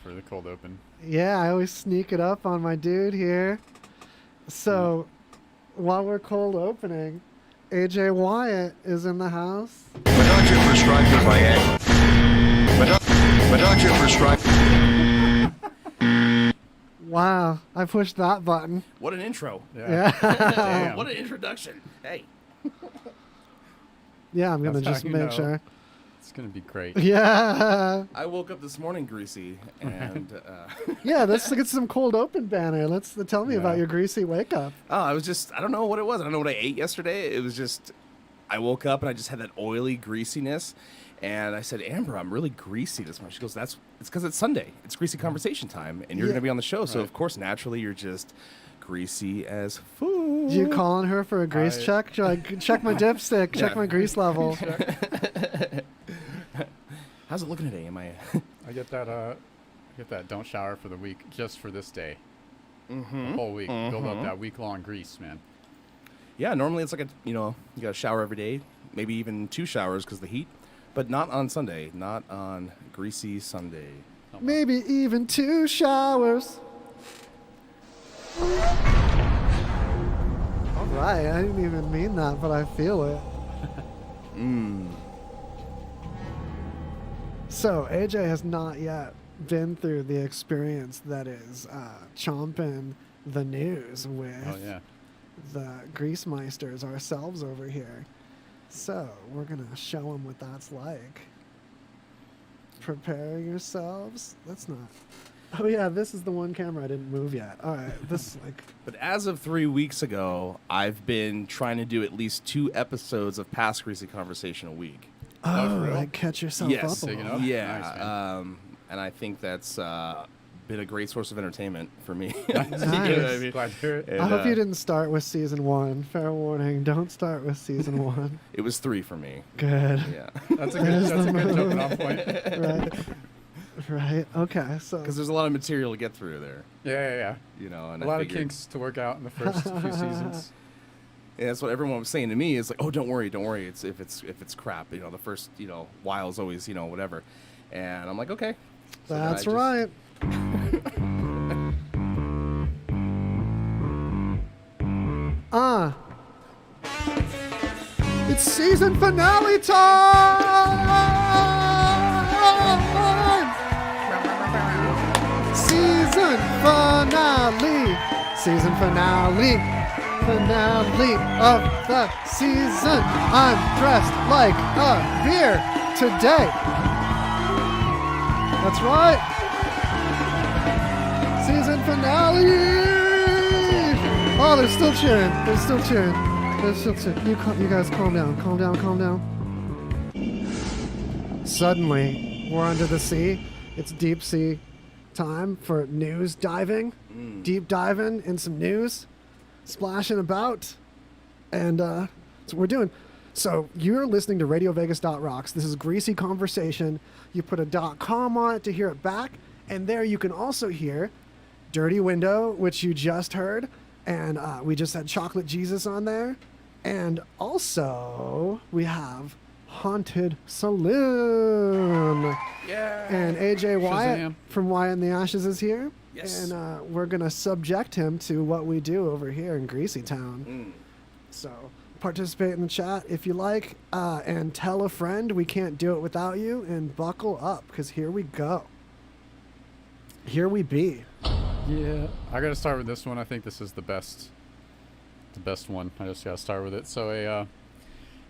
for the cold open. Yeah, I always sneak it up on my dude here. So, while we're cold opening, AJ Wyatt is in the house. My doctor prescribed me Viagra. My doctor prescribed... Wow, I pushed that button. What an intro. Yeah. Damn. What an introduction. Hey. Yeah, I'm going to That's just how you make know. sure. It's going to be great. Yeah. I woke up this morning greasy and Yeah, let's look at some cold open banner. Tell me about your greasy wake up. I don't know what it was. I don't know what I ate yesterday. It was just, I woke up and I just had that oily greasiness. And I said, Amber, I'm really greasy this morning. She goes, it's because it's Sunday. It's greasy conversation time. And you're going to be on the show. So, of course, naturally, you're just greasy as food. You calling her for a grease check? She's like, check my dipstick, check my grease level. How's it looking today? I get that don't shower for the week just for this day. The whole week. Build up that week-long grease, man. Yeah, normally it's like you got to shower every day, maybe even 2 showers because of the heat. But not on Sunday, not on Greasy Sunday. Maybe even 2 showers. All right, I didn't even mean that, but I feel it. So, AJ has not yet been through the experience that is chomping the news with the Grease Meisters ourselves over here. So, we're going to show him what that's like. Prepare yourselves. That's not... Oh, yeah, this is the one camera I didn't move yet. All right, this is like... But as of 3 weeks ago, I've been trying to do at least 2 episodes of Past Greasy Conversation a week. Oh, like catch yourself up a little. Yeah. Nice, and I think that's been a great source of entertainment for me. Nice. You know what I mean? Glad to hear it. And, I hope you didn't start with season 1. Fair warning, don't start with season 1. It was 3 for me. Good. Yeah. That's a good jumping off point. Right. Okay. So. Because there's a lot of material to get through there. Yeah. You know, and A lot of kinks to work out in the first few seasons. And that's what everyone was saying to me. Is like, oh, don't worry. It's if it's crap. The first while is always whatever. And I'm like, okay. So That's right. It's season finale time! Season finale! Season finale! Finale of the season! I'm dressed like a beer today! That's right! Season finale! Oh, they're still cheering. You guys calm down. Suddenly, we're under the sea. It's deep sea time for news diving. Deep diving in some news. Splashing about. And that's what we're doing. So you're listening to RadioVegas.Rocks. This is Greasy Conversation. You put a .com on it to hear it back. And there you can also hear Dirty Window, which you just heard. And we just had Chocolate Jesus on there. And also, we have Haunted Saloon. Yeah. And AJ Wyatt Shazam. from Wyatt and the Ashes is here. Yes. And we're going to subject him to what we do over here in Greasy Town. So participate in the chat if you like. And tell a friend we can't do it without you. And buckle up, because here we go. Here we be. Yeah, I gotta start with this one. I think this is the best one. I just gotta start with it. So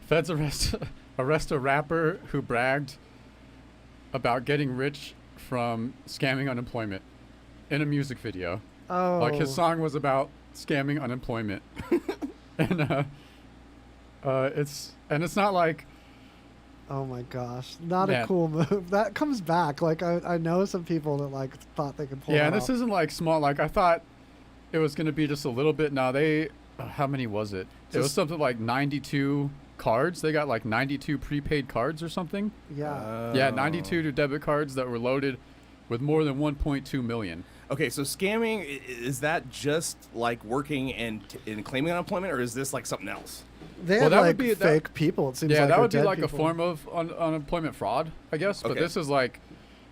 feds arrest a rapper who bragged about getting rich from scamming unemployment in a music video. Oh. Like his song was about scamming unemployment. And it's not like... Oh my gosh, not a cool move. That comes back. Like I know some people that like thought they could pull it off. This isn't like small. Like I thought it was going to be just a little bit. Now how many was it? It was something like 92 cards. They got like 92 prepaid cards or something. Yeah. Yeah, 92 debit cards that were loaded with more than 1.2 million. Okay, so scamming, is that just like working and claiming unemployment, or is this like something else? They have like fake people. It seems like that would be dead like people. a form of unemployment fraud, I guess. But Okay. this is like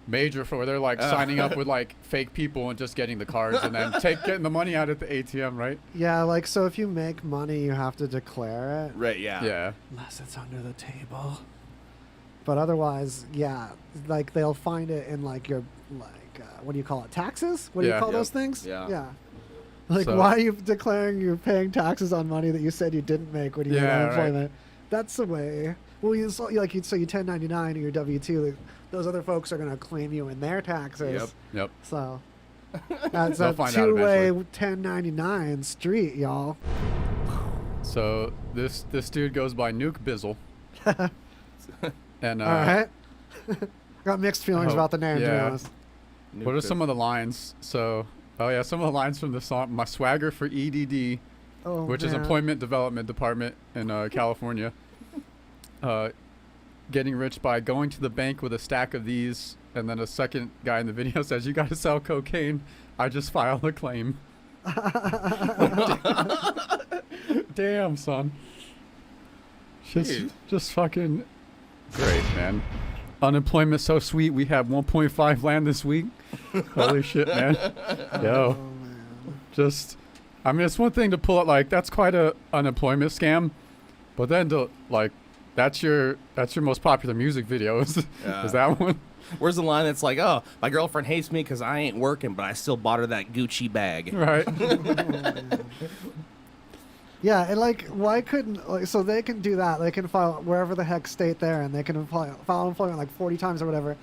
major for where they're like signing up with like fake people and just getting the cards and then getting the money out at the ATM, right? Yeah, like, so if you make money, you have to declare it. Right, yeah. Yeah. Unless it's under the table. But otherwise, yeah, like they'll find it in like your, like, what do you call it? Taxes? What do you Yeah. call Yep. those things? Yeah. Yeah. Like, So- why are you declaring you're paying taxes on money that you said you didn't make when you had Yeah, right. unemployment? That's the way. Well, you so you 1099 or your W-2. Like, those other folks are going to claim you in their taxes. Yep. So that's They'll a find out two-way eventually. 1099 street, y'all. So this dude goes by Nuke Bizzle. And All right. Got mixed feelings Oh, about the name, to be yeah. honest. what are some of the lines? So, some of the lines from the song. My swagger for EDD, Oh, which is man. Employment Development Department in California. Getting rich by going to the bank with a stack of these, and then a second guy in the video says, "You got to sell cocaine. I just filed a claim." Damn, son. Dude. Just fucking great, man. Unemployment so sweet. We have 1.5 land this week. Holy shit, man. Yo. Oh, man. Just, I mean, it's one thing to pull it like that's quite a unemployment scam, but then to like that's your most popular music video is that one? Where's the line that's like, oh, my girlfriend hates me because I ain't working, but I still bought her that Gucci bag. Right. Yeah, and like, why couldn't, like, so they can do that. They can file wherever the heck state they're in. They can file unemployment like 40 times or whatever.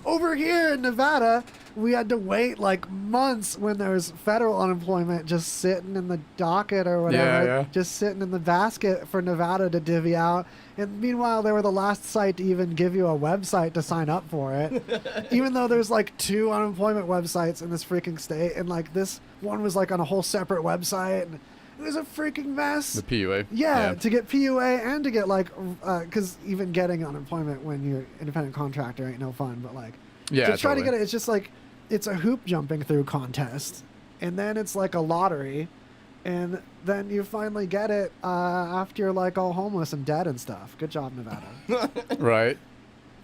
Over here in Nevada, we had to wait like months when there was federal unemployment just sitting in the docket or whatever, Yeah. just sitting in the basket for Nevada to divvy out. And meanwhile, they were the last site to even give you a website to sign up for it. Even though there's like 2 unemployment websites in this freaking state, and like this one was like on a whole separate website, and it was a freaking mess. The PUA. Yeah, to get PUA and to get like, because even getting unemployment when you're independent contractor ain't no fun. But like, Yeah, to try to totally. get it, it's just like, it's a hoop jumping through contest, and then it's like a lottery, and then you finally get it after you're like all homeless and dead and stuff. Good job, Nevada. Right.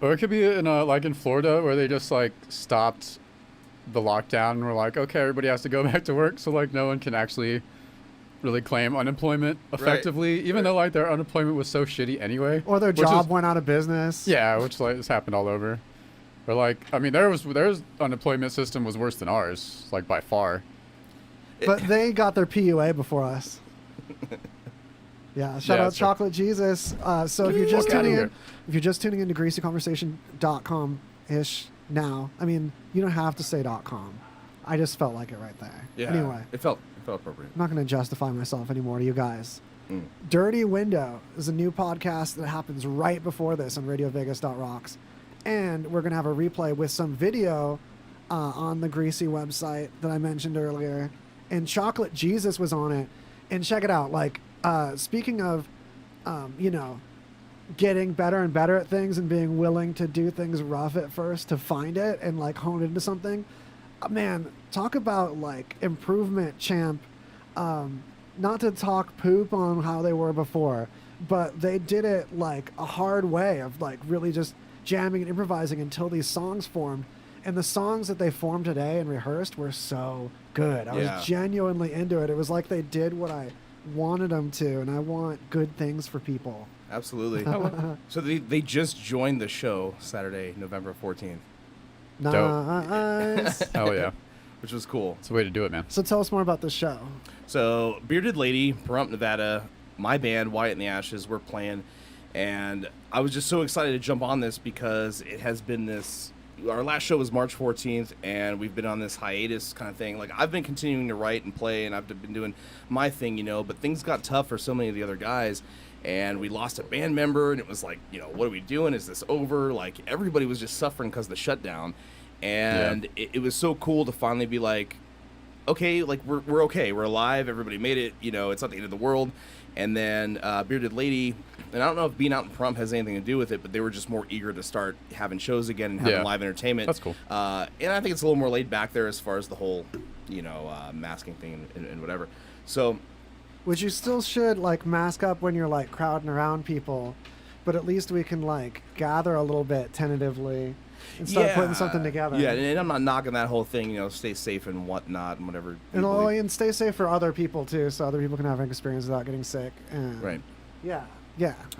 Or it could be in like in Florida where they just like stopped the lockdown and were like, okay, everybody has to go back to work, so like no one can actually really claim unemployment effectively, even though like their unemployment was so shitty anyway. Or their which job is- went out of business. Yeah, which like has happened all over. Or like, I mean, their unemployment system was worse than ours, like by far. But they got their PUA before us. Yeah, shout Yeah, out that's true. Chocolate Jesus. So if you're just Fuck outta tuning in, here. if you're just tuning into greasyconversation.com ish now, I mean, you don't have to say .com. I just felt like it right there. Yeah. Anyway, It felt appropriate. I'm not going to justify myself anymore to you guys. Mm. Dirty Window is a new podcast that happens right before this on RadioVegas.Rocks. And we're going to have a replay with some video on the Greasy website that I mentioned earlier. And Chocolate Jesus was on it. And check it out. Like, speaking of, getting better and better at things and being willing to do things rough at first to find it and like hone into something. Man, talk about like improvement champ. Not to talk poop on how they were before, but they did it like a hard way of like really just jamming and improvising until these songs formed. And the songs that they formed today and rehearsed were so good. I Yeah. was genuinely into it. It was like they did what I wanted them to, and I want good things for people. Absolutely. So they just joined the show Saturday, November 14th, Nice. Hell yeah. which was cool. It's the way to do it, man. So tell us more about the show. So Bearded Lady, Pahrump, Nevada, my band, Wyatt and the Ashes, we're playing. And I was just so excited to jump on this because it has been this... Our last show was March 14th, and we've been on this hiatus kind of thing. Like, I've been continuing to write and play, and I've been doing my thing, but things got tough for so many of the other guys. And we lost a band member, and it was like, what are we doing? Is this over? Like, everybody was just suffering because of the shutdown. And it was so cool to finally be like, okay, like, we're okay. We're alive. Everybody made it. It's not the end of the world. And then Bearded Lady, and I don't know if being out in Pahrump has anything to do with it, but they were just more eager to start having shows again and having live entertainment. That's cool. And I think it's a little more laid back there as far as the whole, masking thing and whatever. So... Which you still should like mask up when you're like crowding around people, but at least we can like gather a little bit tentatively. and start putting something together. Yeah, and I'm not knocking that whole thing, stay safe and whatnot and whatever. And stay safe for other people too, so other people can have an experience without getting sick. And Right. Yeah.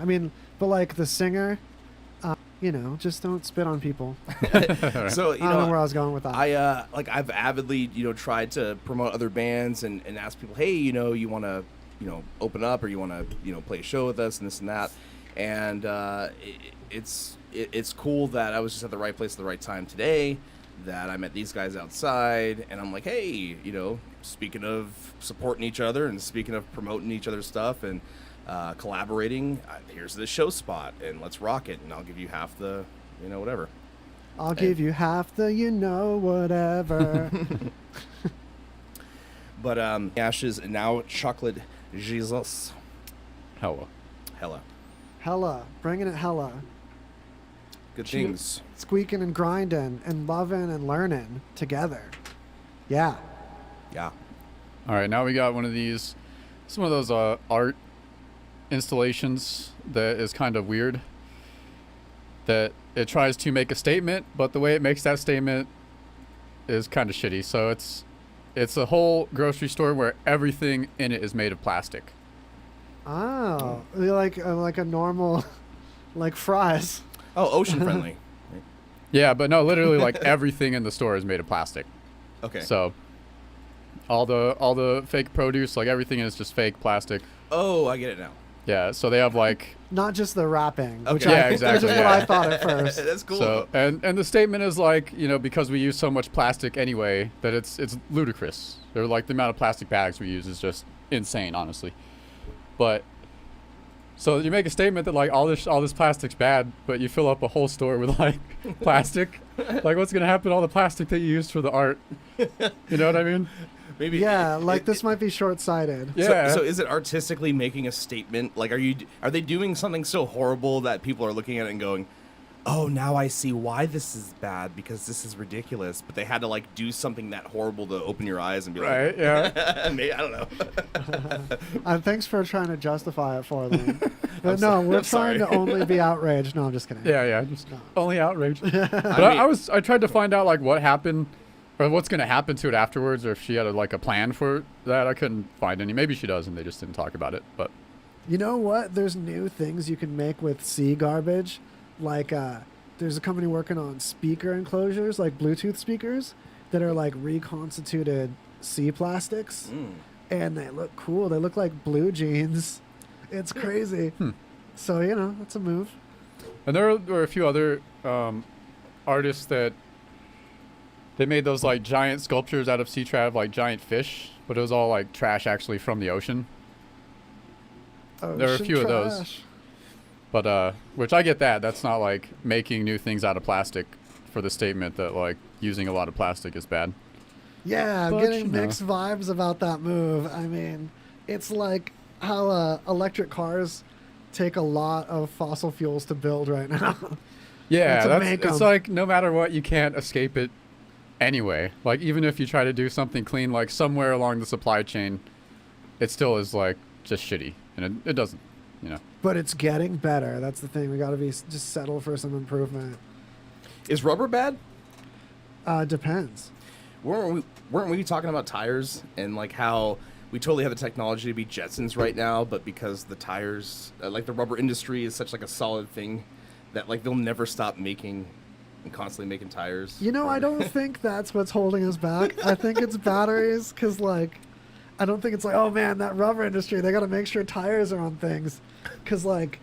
I mean, but like the singer, just don't spit on people. So I don't know where I was going with that. I've avidly tried to promote other bands and ask people, hey, you want to open up or you want to play a show with us and this and that, and it's cool that I was just at the right place at the right time today, that I met these guys outside, and I'm like, hey, speaking of supporting each other and speaking of promoting each other's stuff and collaborating, here's the show spot and let's rock it, and I'll give you half the whatever. I'll give you half the whatever. But Ashes and now Chocolate Jesus. Hella. Hella. Bringing it hella. Good things. Squeaking and grinding and loving and learning together. Yeah. Yeah. All right, now we got one of these, some of those art installations that is kind of weird. That it tries to make a statement, but the way it makes that statement is kind of shitty. So it's a whole grocery store where everything in it is made of plastic. Oh, like a normal, like fries. Oh, ocean friendly. Yeah, but no, literally like everything in the store is made of plastic. Okay. So all the fake produce, like everything is just fake plastic. Oh, I get it now. Yeah, so they have like Not just the wrapping, Okay. which Yeah, exactly, which is what yeah. I thought at first. That's cool. so and the statement is like, because we use so much plastic anyway, that it's ludicrous. They're like the amount of plastic bags we use is just insane, honestly. But so you make a statement that like all this plastic's bad, but you fill up a whole store with like plastic. Like what's gonna happen to all the plastic that you used for the art? You know what I mean? Maybe. Yeah, like this might be short-sighted. Yeah. So is it artistically making a statement? Like, are they doing something so horrible that people are looking at it and going, "Oh, now I see why this is bad because this is ridiculous." But they had to like do something that horrible to open your eyes and be Right, yeah. Maybe, I don't know. Thanks for trying to justify it for them. But no, we're I'm sorry. trying to only be outraged. No, I'm just kidding. Yeah, just only outraged. But I mean- I tried to find out like what happened or what's going to happen to it afterwards, or if she had a plan for that. I couldn't find any. Maybe she does and they just didn't talk about it. But You know what? There's new things you can make with sea garbage. Like, there's a company working on speaker enclosures, like Bluetooth speakers, that are like reconstituted sea plastics. And they look cool. They look like blue jeans. It's crazy. So, that's a move. and there were a few other artists that they made those like giant sculptures out of sea trav, like giant fish, but it was all like trash actually from the ocean. There are a Ocean few of those. trash. But which I get that. That's not like making new things out of plastic for the statement that like using a lot of plastic is bad. Yeah, I'm But, getting mixed vibes about that move. I mean, it's like how electric cars take a lot of fossil fuels to build right now. Yeah, to make it's 'em. like no matter what, you can't escape it anyway. Like even if you try to do something clean, like somewhere along the supply chain, it still is like just shitty, and it doesn't, But it's getting better. That's the thing. We got to just settle for some improvement. Is rubber bad? Depends. Weren't we talking about tires and like how we totally have the technology to be Jetsons right now, but because the tires, like the rubber industry, is such like a solid thing that like they'll never stop making and constantly making tires. I don't think that's what's holding us back. I think it's batteries, because like, I don't think it's like, oh man, that rubber industry, they got to make sure tires are on things, because like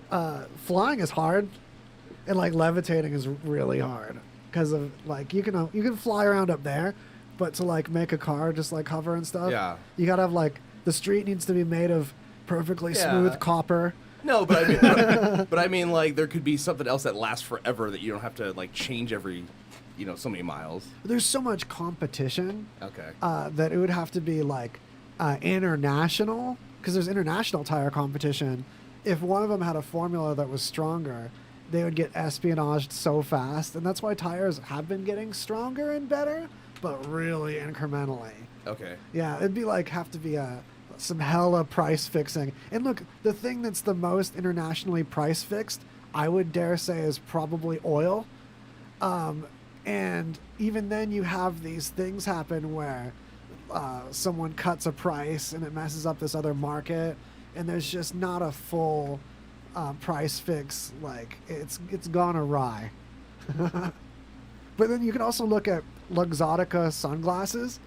flying is hard, and like levitating is really hard, because of like you can fly around up there, but to like make a car just like hover and stuff, Yeah. you gotta have like the street needs to be made of perfectly smooth copper. No, but I mean, but I mean, like there could be something else that lasts forever that you don't have to like change every, so many miles. There's so much competition. Okay. That it would have to be like international, because there's international tire competition. If one of them had a formula that was stronger, they would get espionaged so fast, and that's why tires have been getting stronger and better, but really incrementally. Okay. Yeah, it'd be like have to be some hella price fixing. And look, the thing that's the most internationally price fixed, I would dare say, is probably oil. And even then you have these things happen where someone cuts a price and it messes up this other market, and there's just not a full price fix. Like it's gone awry. But then you can also look at Luxottica sunglasses.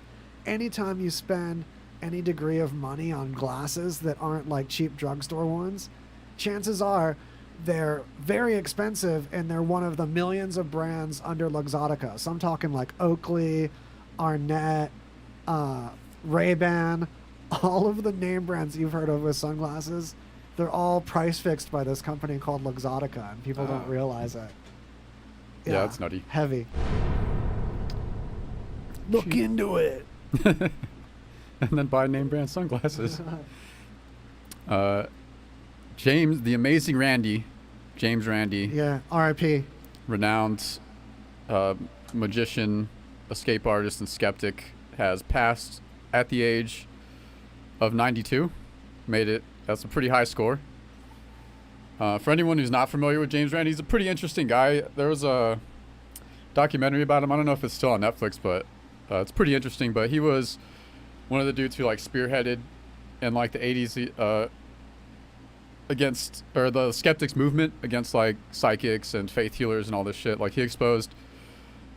Anytime you spend any degree of money on glasses that aren't like cheap drugstore ones, chances are they're very expensive, and they're one of the millions of brands under Luxottica. So I'm talking like Oakley, Arnett, Ray-Ban, all of the name brands you've heard of with sunglasses, they're all price fixed by this company called Luxottica, and people don't realize it. Yeah, it's nutty. Heavy. Look into it. And then buy name brand sunglasses. James, the amazing Randi, James Randi. Yeah, R.I.P. Renowned magician, escape artist, and skeptic, has passed at the age of 92. Made it. That's a pretty high score. For anyone who's not familiar with James Randi, he's a pretty interesting guy. There was a documentary about him. I don't know if it's still on Netflix, but it's pretty interesting. But he was one of the dudes who like spearheaded in like the 80s against, or the skeptics movement against like psychics and faith healers and all this shit. Like he exposed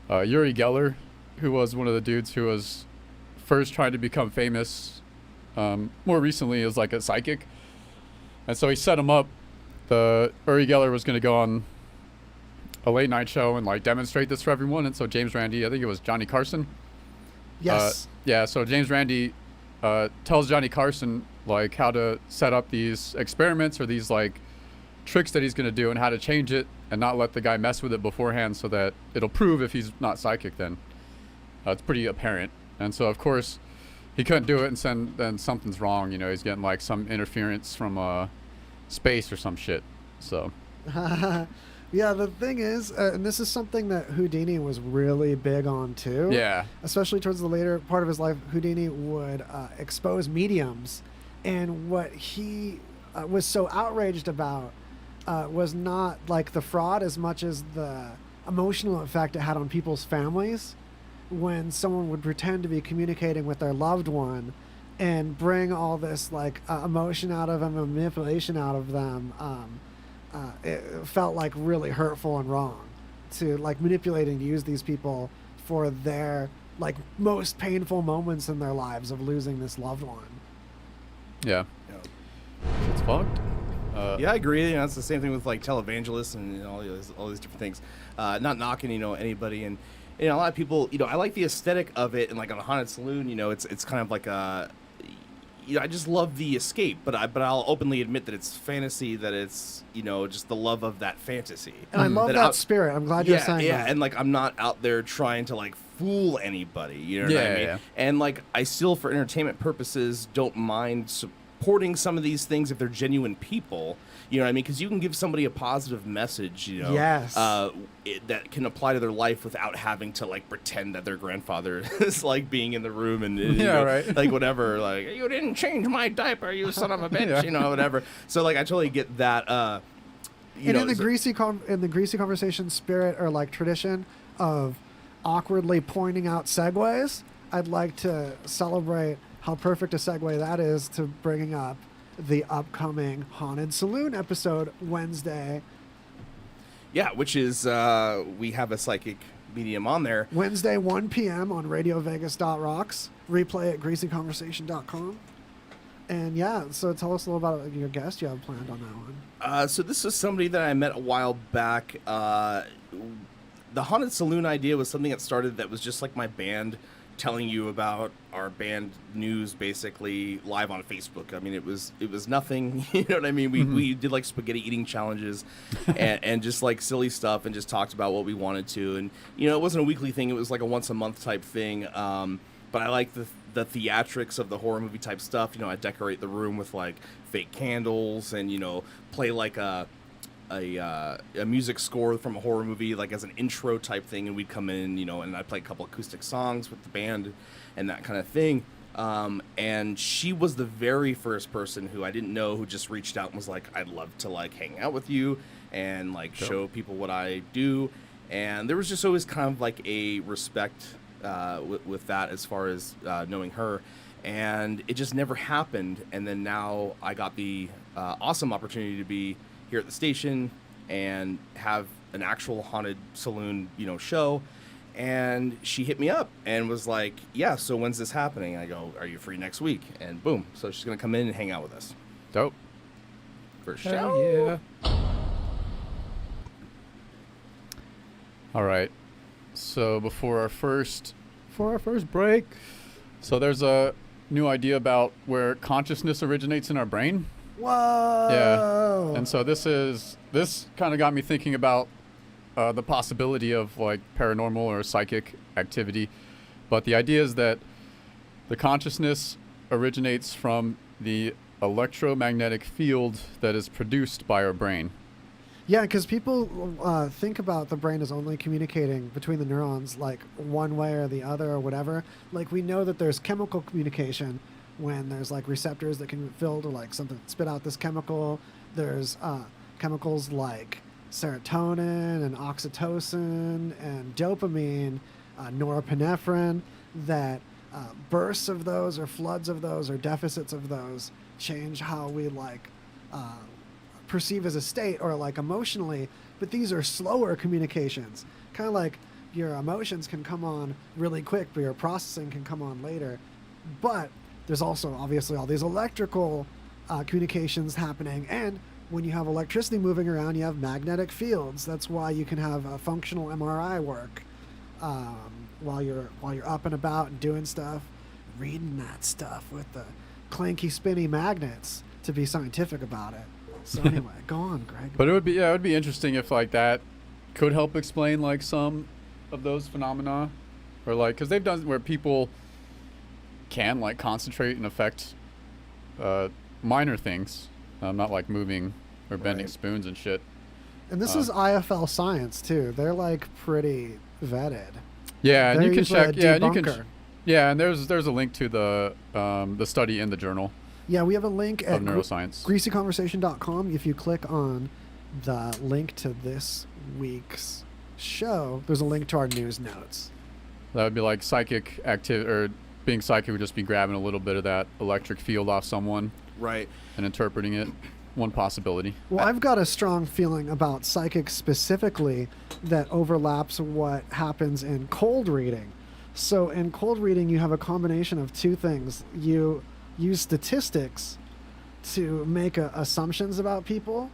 Uri Geller, who was one of the dudes who was first trying to become famous more recently as like a psychic. And so he set him up. The Uri Geller was going to go on a late night show and like demonstrate this for everyone. And so James Randi, I think it was Johnny Carson. Yes. Yeah. So James Randi tells Johnny Carson like how to set up these experiments or these like tricks that he's going to do and how to change it and not let the guy mess with it beforehand, so that it'll prove if he's not psychic. Then it's pretty apparent. And so of course he couldn't do it, and then something's wrong. You know, he's getting like some interference from space or some shit. So yeah, the thing is, and this is something that Houdini was really big on too. yeah, Especially towards the later part of his life, Houdini would expose mediums, and what he was so outraged about was not like the fraud as much as the emotional effect it had on people's families when someone would pretend to be communicating with their loved one and bring all this like emotion out of them and manipulation out of them. It felt like really hurtful and wrong to like manipulating to use these people for their like most painful moments in their lives of losing this loved one. yeah. Shit's fucked. Yeah, I agree. You know, it's the same thing with like televangelists and, you know, all these different things. Not knocking, you know, anybody, and you know, a lot of people, you know, I like the aesthetic of it, and like on a haunted saloon, you know, it's kind of like a, you know, I just love the escape, but I'll openly admit that it's fantasy, that it's, you know, just the love of that fantasy. And I love that spirit. I'm glad you're saying yeah, that. and like I'm not out there trying to like fool anybody, you know what I mean? Yeah. And like I still, for entertainment purposes, don't mind supporting some of these things if they're genuine people. You know what I mean? Because you can give somebody a positive message, you know, Yes. that can apply to their life without having to like pretend that their grandfather is like being in the room and you Yeah, know, right. like whatever, like you didn't change my diaper, you son of a bitch, Yeah. you know, whatever. So like I totally get that. You And know, in the greasy conversation spirit or like tradition of awkwardly pointing out segues, I'd like to celebrate how perfect a segue that is to bringing up the upcoming Haunted Saloon episode Wednesday. yeah, which is we have a psychic medium on there. Wednesday, 1 p.m. on RadioVegas.Rocks. Replay at greasyconversation.com. And yeah, so tell us a little about your guest you have planned on that one. So this is somebody that I met a while back. The Haunted Saloon idea was something that started that was just like my band telling you about our band news basically live on Facebook. I mean, it was nothing, you know what I mean? We did like spaghetti eating challenges and just like silly stuff and just talked about what we wanted to. And, you know, it wasn't a weekly thing. It was like a once a month type thing. But I like the theatrics of the horror movie type stuff. You know, I decorate the room with like fake candles and, you know, play like a music score from a horror movie, like as an intro type thing, and we'd come in, you know, and I'd play a couple acoustic songs with the band and that kind of thing. And she was the very first person who I didn't know who just reached out and was like, I'd love to like hang out with you and like show people what I do. And there was just always kind of like a respect with that as far as knowing her. And it just never happened. And then now I got the awesome opportunity to be here at the station and have an actual haunted saloon, show. And she hit me up and was like, yeah, so when's this happening? I go, are you free next week? And boom. So she's going to come in and hang out with us. Dope. For Hell sure. yeah. All right. So before our first break, so there's a new idea about where consciousness originates in our brain. Whoa. Yeah. And so this kind of got me thinking about the possibility of like paranormal or psychic activity. But the idea is that the consciousness originates from the electromagnetic field that is produced by our brain. Yeah, because people think about the brain as only communicating between the neurons, like one way or the other or whatever. Like we know that there's chemical communication when there's like receptors that can filter like something spit out this chemical. There's chemicals like serotonin and oxytocin and dopamine, norepinephrine, that bursts of those or floods of those or deficits of those change how we like perceive as a state or like emotionally. But these are slower communications, kind of like your emotions can come on really quick, but your processing can come on later. But there's also obviously all these electrical communications happening, and when you have electricity moving around, you have magnetic fields. That's why you can have functional MRI work while you're up and about and doing stuff, reading that stuff with the clanky, spinny magnets to be scientific about it. So anyway, go on, Greg. But it would be interesting if like that could help explain like some of those phenomena, or like because they've done where people can like concentrate and affect minor things, not like moving or bending spoons and shit. And this is IFL science too. They're like pretty vetted. Yeah, and They're you can usually a check. Yeah, and you can. debunker. Yeah, and there's a link to the study in the journal Yeah, we have a link of at neuroscience. greasyconversation.com. If you click on the link to this week's show, there's a link to our news notes. That would be like psychic activity, or being psychic would just be grabbing a little bit of that electric field off someone Right. and interpreting it. One possibility. Well, I've got a strong feeling about psychic specifically that overlaps what happens in cold reading. So in cold reading, you have a combination of two things. You use statistics to make assumptions about people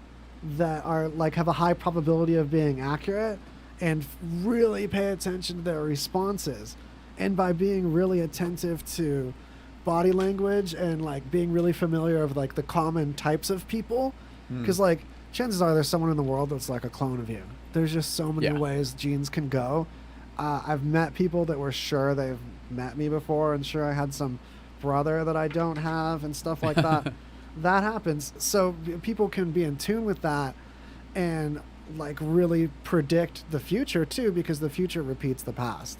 that are like have a high probability of being accurate, and really pay attention to their responses. And by being really attentive to body language and like being really familiar of like the common types of people, because like chances are there's someone in the world that's like a clone of you. There's just so many ways genes can go. I've met people that were sure they've met me before and sure I had some brother that I don't have and stuff like that. That happens. So people can be in tune with that and like really predict the future too, because the future repeats the past.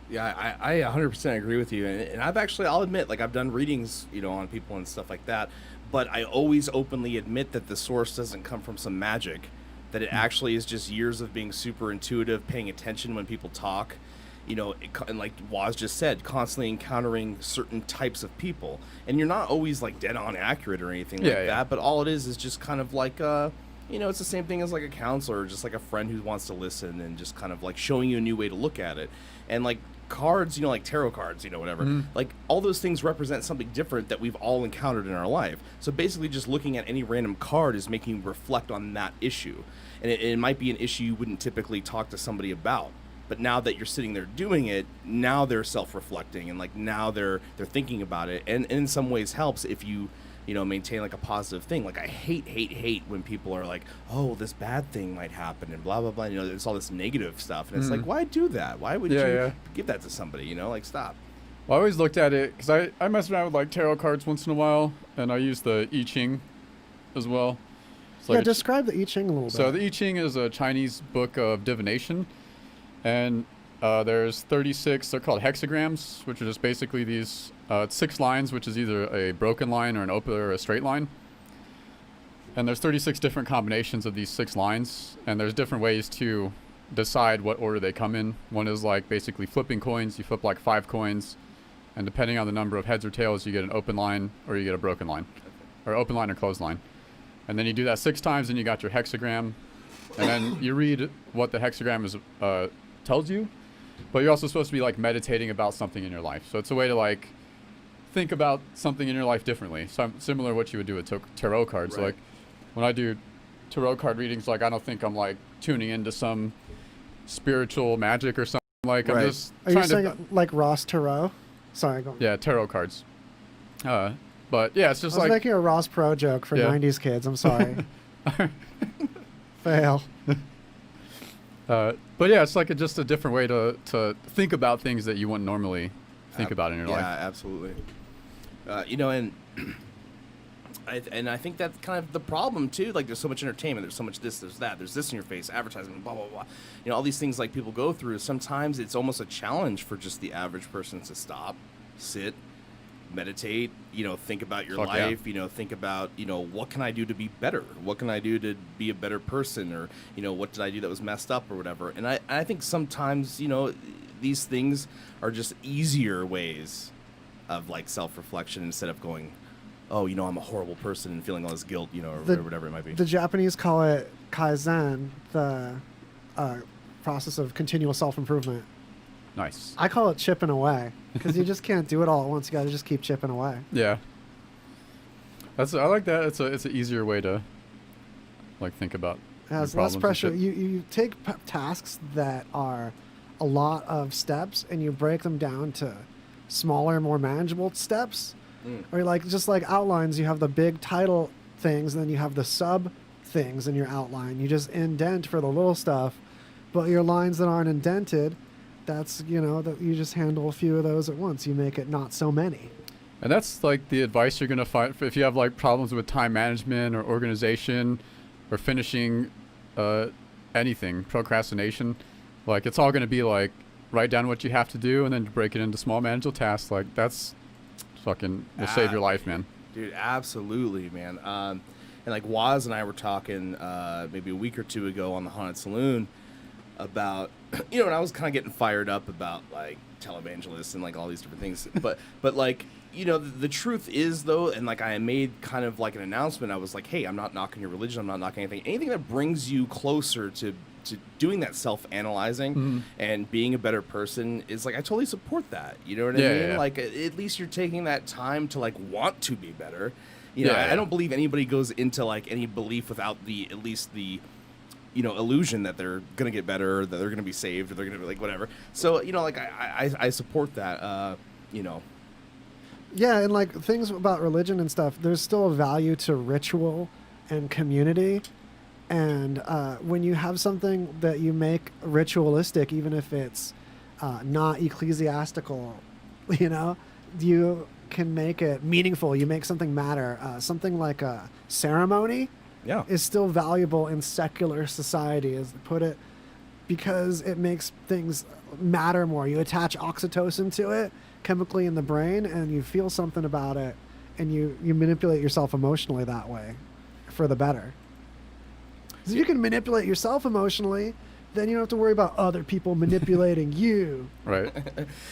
Yeah, I 100% agree with you. And I'll admit, like I've done readings, on people and stuff like that, but I always openly admit that the source doesn't come from some magic, that it actually is just years of being super intuitive, paying attention when people talk, and like Waz just said, constantly encountering certain types of people. And you're not always like dead on accurate or anything that, but all it is just kind of like, it's the same thing as like a counselor, or just like a friend who wants to listen and just kind of like showing you a new way to look at it. And like cards, like tarot cards, whatever, like all those things represent something different that we've all encountered in our life. So basically just looking at any random card is making you reflect on that issue. And it might be an issue you wouldn't typically talk to somebody about. But now that you're sitting there doing it, now they're self-reflecting, and like now they're thinking about it. And in some ways helps if you maintain like a positive thing. Like I hate when people are like, oh, this bad thing might happen and blah, blah, blah. There's all this negative stuff. And it's like, why do that? Why would you give that to somebody? Like, stop. Well, I always looked at it because I mess around with like tarot cards once in a while, and I use the I Ching as well. It's like describe the I Ching a little bit. So the I Ching is a Chinese book of divination, and there's 36, they're called hexagrams, which are just basically these, it's 6 lines, which is either a broken line or an open or a straight line. And there's 36 different combinations of these 6 lines, and there's different ways to decide what order they come in. One is like basically flipping coins. You flip like 5 coins, and depending on the number of heads or tails, you get an open line or you get a broken line, or open line or closed line. And then you do that 6 times, and you got your hexagram. And then you read what the hexagram is tells you, but you're also supposed to be like meditating about something in your life. So it's a way to like think about something in your life differently. So similar to what you would do with tarot cards. Right. Like when I do tarot card readings, like I don't think I'm like tuning into some spiritual magic or something. Like I'm just Are you trying saying to like Ross Tarot? Sorry, go on. yeah, tarot cards. But yeah, it's just I was like making a Ross Perot joke for Yeah. 90s kids. I'm sorry. Fail. but yeah, it's like just a different way to think about things that you wouldn't normally think about in your life. Yeah, absolutely. You know, and I think that's kind of the problem too. Like, there's so much entertainment, there's so much this, there's that, there's this in your face, advertisement, blah blah blah. You know, all these things like people go through. Sometimes it's almost a challenge for just the average person to stop, sit, meditate. You know, think about your Fuck yeah. life. You know, think about, you know, what can I do to be better? What can I do to be a better person? Or, you know, what did I do that was messed up or whatever? And I think sometimes, you know, these things are just easier ways of like self-reflection instead of going, oh, you know, I'm a horrible person and feeling all this guilt, you know, or whatever it might be. The Japanese call it kaizen, the process of continual self-improvement. Nice. I call it chipping away because you just can't do it all at once. You got to just keep chipping away. Yeah. I like that. It's an easier way to like think about. It has your less problems and pressure. shit. You take tasks that are a lot of steps and you break them down to smaller, more manageable steps. Or like just like outlines, you have the big title things, and then you have the sub things in your outline. You just indent for the little stuff, but your lines that aren't indented, that's, you know, that you just handle a few of those at once. You make it not so many. And that's like the advice you're gonna find if you have like problems with time management or organization or finishing anything, procrastination. Like it's all gonna be like write down what you have to do and then break it into small manageable tasks. Like that's fucking will save your life, man. Dude, absolutely, man. And like Waz and I were talking maybe a week or two ago on the Haunted Saloon about, you know, and I was kind of getting fired up about like televangelists and like all these different things. but like, you know, the truth is though, and like I made kind of like an announcement. I was like, hey, I'm not knocking your religion. I'm not knocking anything that brings you closer to doing that self-analyzing and being a better person is like, I totally support that. You know what I mean? Yeah. Like at least you're taking that time to like want to be better. You know, I don't believe anybody goes into like any belief without at least the, you know, illusion that they're going to get better, or that they're going to be saved, or they're going to be like whatever. So, you know, like I support that, you know. Yeah, and like things about religion and stuff, there's still a value to ritual and community. And when you have something that you make ritualistic, even if it's not ecclesiastical, you know, you can make it meaningful. You make something matter. Something like a ceremony is still valuable in secular society, as they put it, because it makes things matter more. You attach oxytocin to it chemically in the brain, and you feel something about it, and you manipulate yourself emotionally that way for the better. If you can manipulate yourself emotionally, then you don't have to worry about other people manipulating you. Right.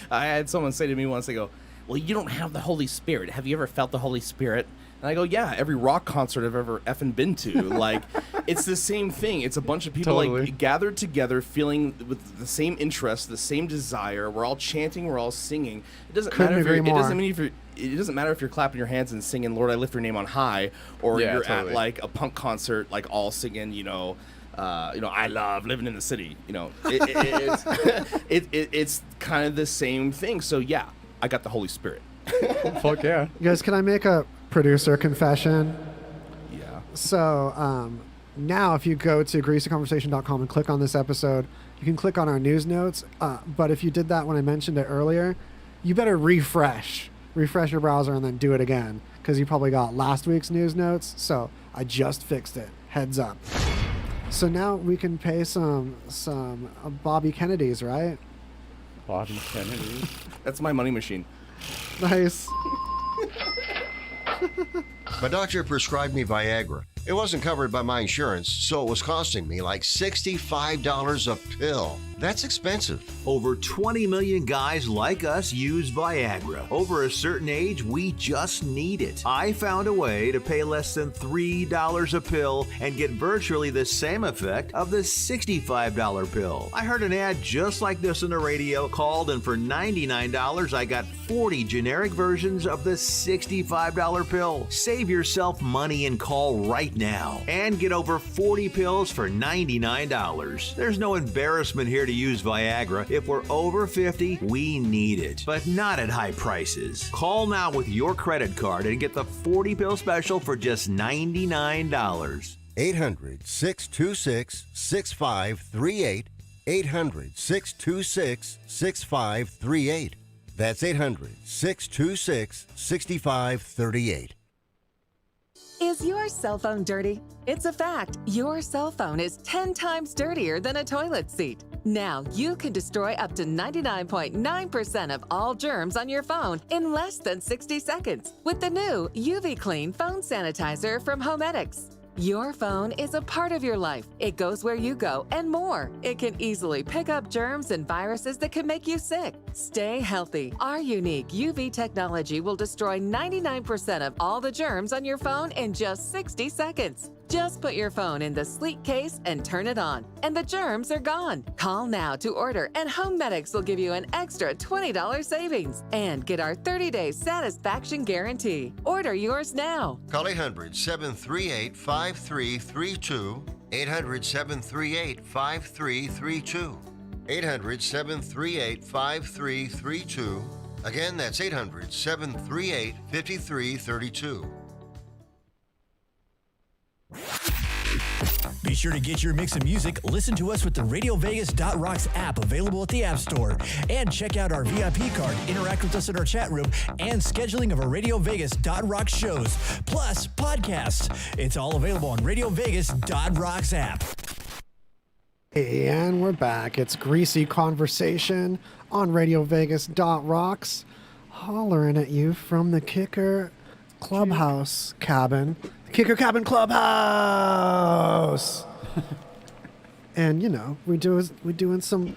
I had someone say to me once, they go, well, you don't have the Holy Spirit. Have you ever felt the Holy Spirit? And I go, yeah, every rock concert I've ever effing been to. Like, it's the same thing. It's a bunch of people like gathered together, feeling with the same interest, the same desire. We're all chanting, we're all singing. It doesn't matter if it doesn't matter if you're clapping your hands and singing, Lord, I lift your name on high, or you're at like a punk concert, like all singing, you know, I love living in the city. You know, it's kind of the same thing. So yeah, I got the Holy Spirit. Fuck yeah. You guys, can I make a producer confession? Yeah. So now if you go to greasyconversation.com and click on this episode, you can click on our news notes. But if you did that when I mentioned it earlier, you better refresh your browser and then do it again, because you probably got last week's news notes. So I just fixed it. Heads up. So now we can pay some Bobby Kennedys, right? Bobby Kennedy. That's my money machine. Nice. My doctor prescribed me Viagra. It wasn't covered by my insurance, so it was costing me like $65 a pill. That's expensive. Over 20 million guys like us use Viagra. Over a certain age, we just need it. I found a way to pay less than $3 a pill and get virtually the same effect of the $65 pill. I heard an ad just like this on the radio, called, and for $99, I got 40 generic versions of the $65 pill. Save yourself money and call right now and get over 40 pills for $99. There's no embarrassment here to use Viagra. If we're over 50, we need it, but not at high prices. Call now with your credit card and get the 40 pill special for just $99. 800-626-6538. 800-626-6538. That's 800-626-6538. Is your cell phone dirty? It's a fact. Your cell phone is 10 times dirtier than a toilet seat. Now you can destroy up to 99.9% of all germs on your phone in less than 60 seconds with the new UV Clean Phone Sanitizer from Homedics. Your phone is a part of your life. It goes where you go and more. It can easily pick up germs and viruses that can make you sick. Stay healthy. Our unique UV technology will destroy 99% of all the germs on your phone in just 60 seconds. Just put your phone in the sleek case and turn it on, and the germs are gone. Call now to order, and Homedics will give you an extra $20 savings and get our 30-day satisfaction guarantee. Order yours now. Call 800-738-5332. 800-738-5332. 800-738-5332. Again, that's 800-738-5332. Be sure to get your mix of music. Listen to us with the RadioVegas.Rocks app available at the App Store. And check out our VIP card, interact with us in our chat room, and scheduling of our RadioVegas.Rocks shows, plus podcasts. It's all available on RadioVegas.Rocks app. And we're back. It's Greasy Conversation on RadioVegas.Rocks. Hollering at you from the Kicker Clubhouse cabin. Kicker Cabin Clubhouse. And you know, we're doing some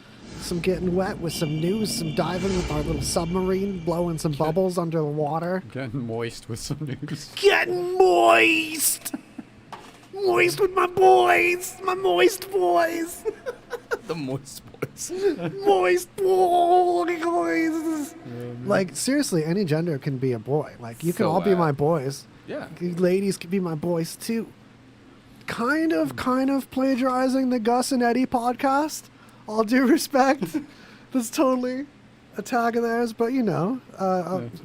getting wet with some news, some diving with our little submarine, blowing some bubbles under the water. Getting moist with some news. Getting moist. Moist with my boys. My moist boys. The moist boys. Moist boys. Like, seriously, any gender can be a boy. Like, you can So, all be my boys. Yeah. You ladies can be my boys, too. Kind of plagiarizing the Gus and Eddie podcast. All due respect. That's totally a tag of theirs, but, you know,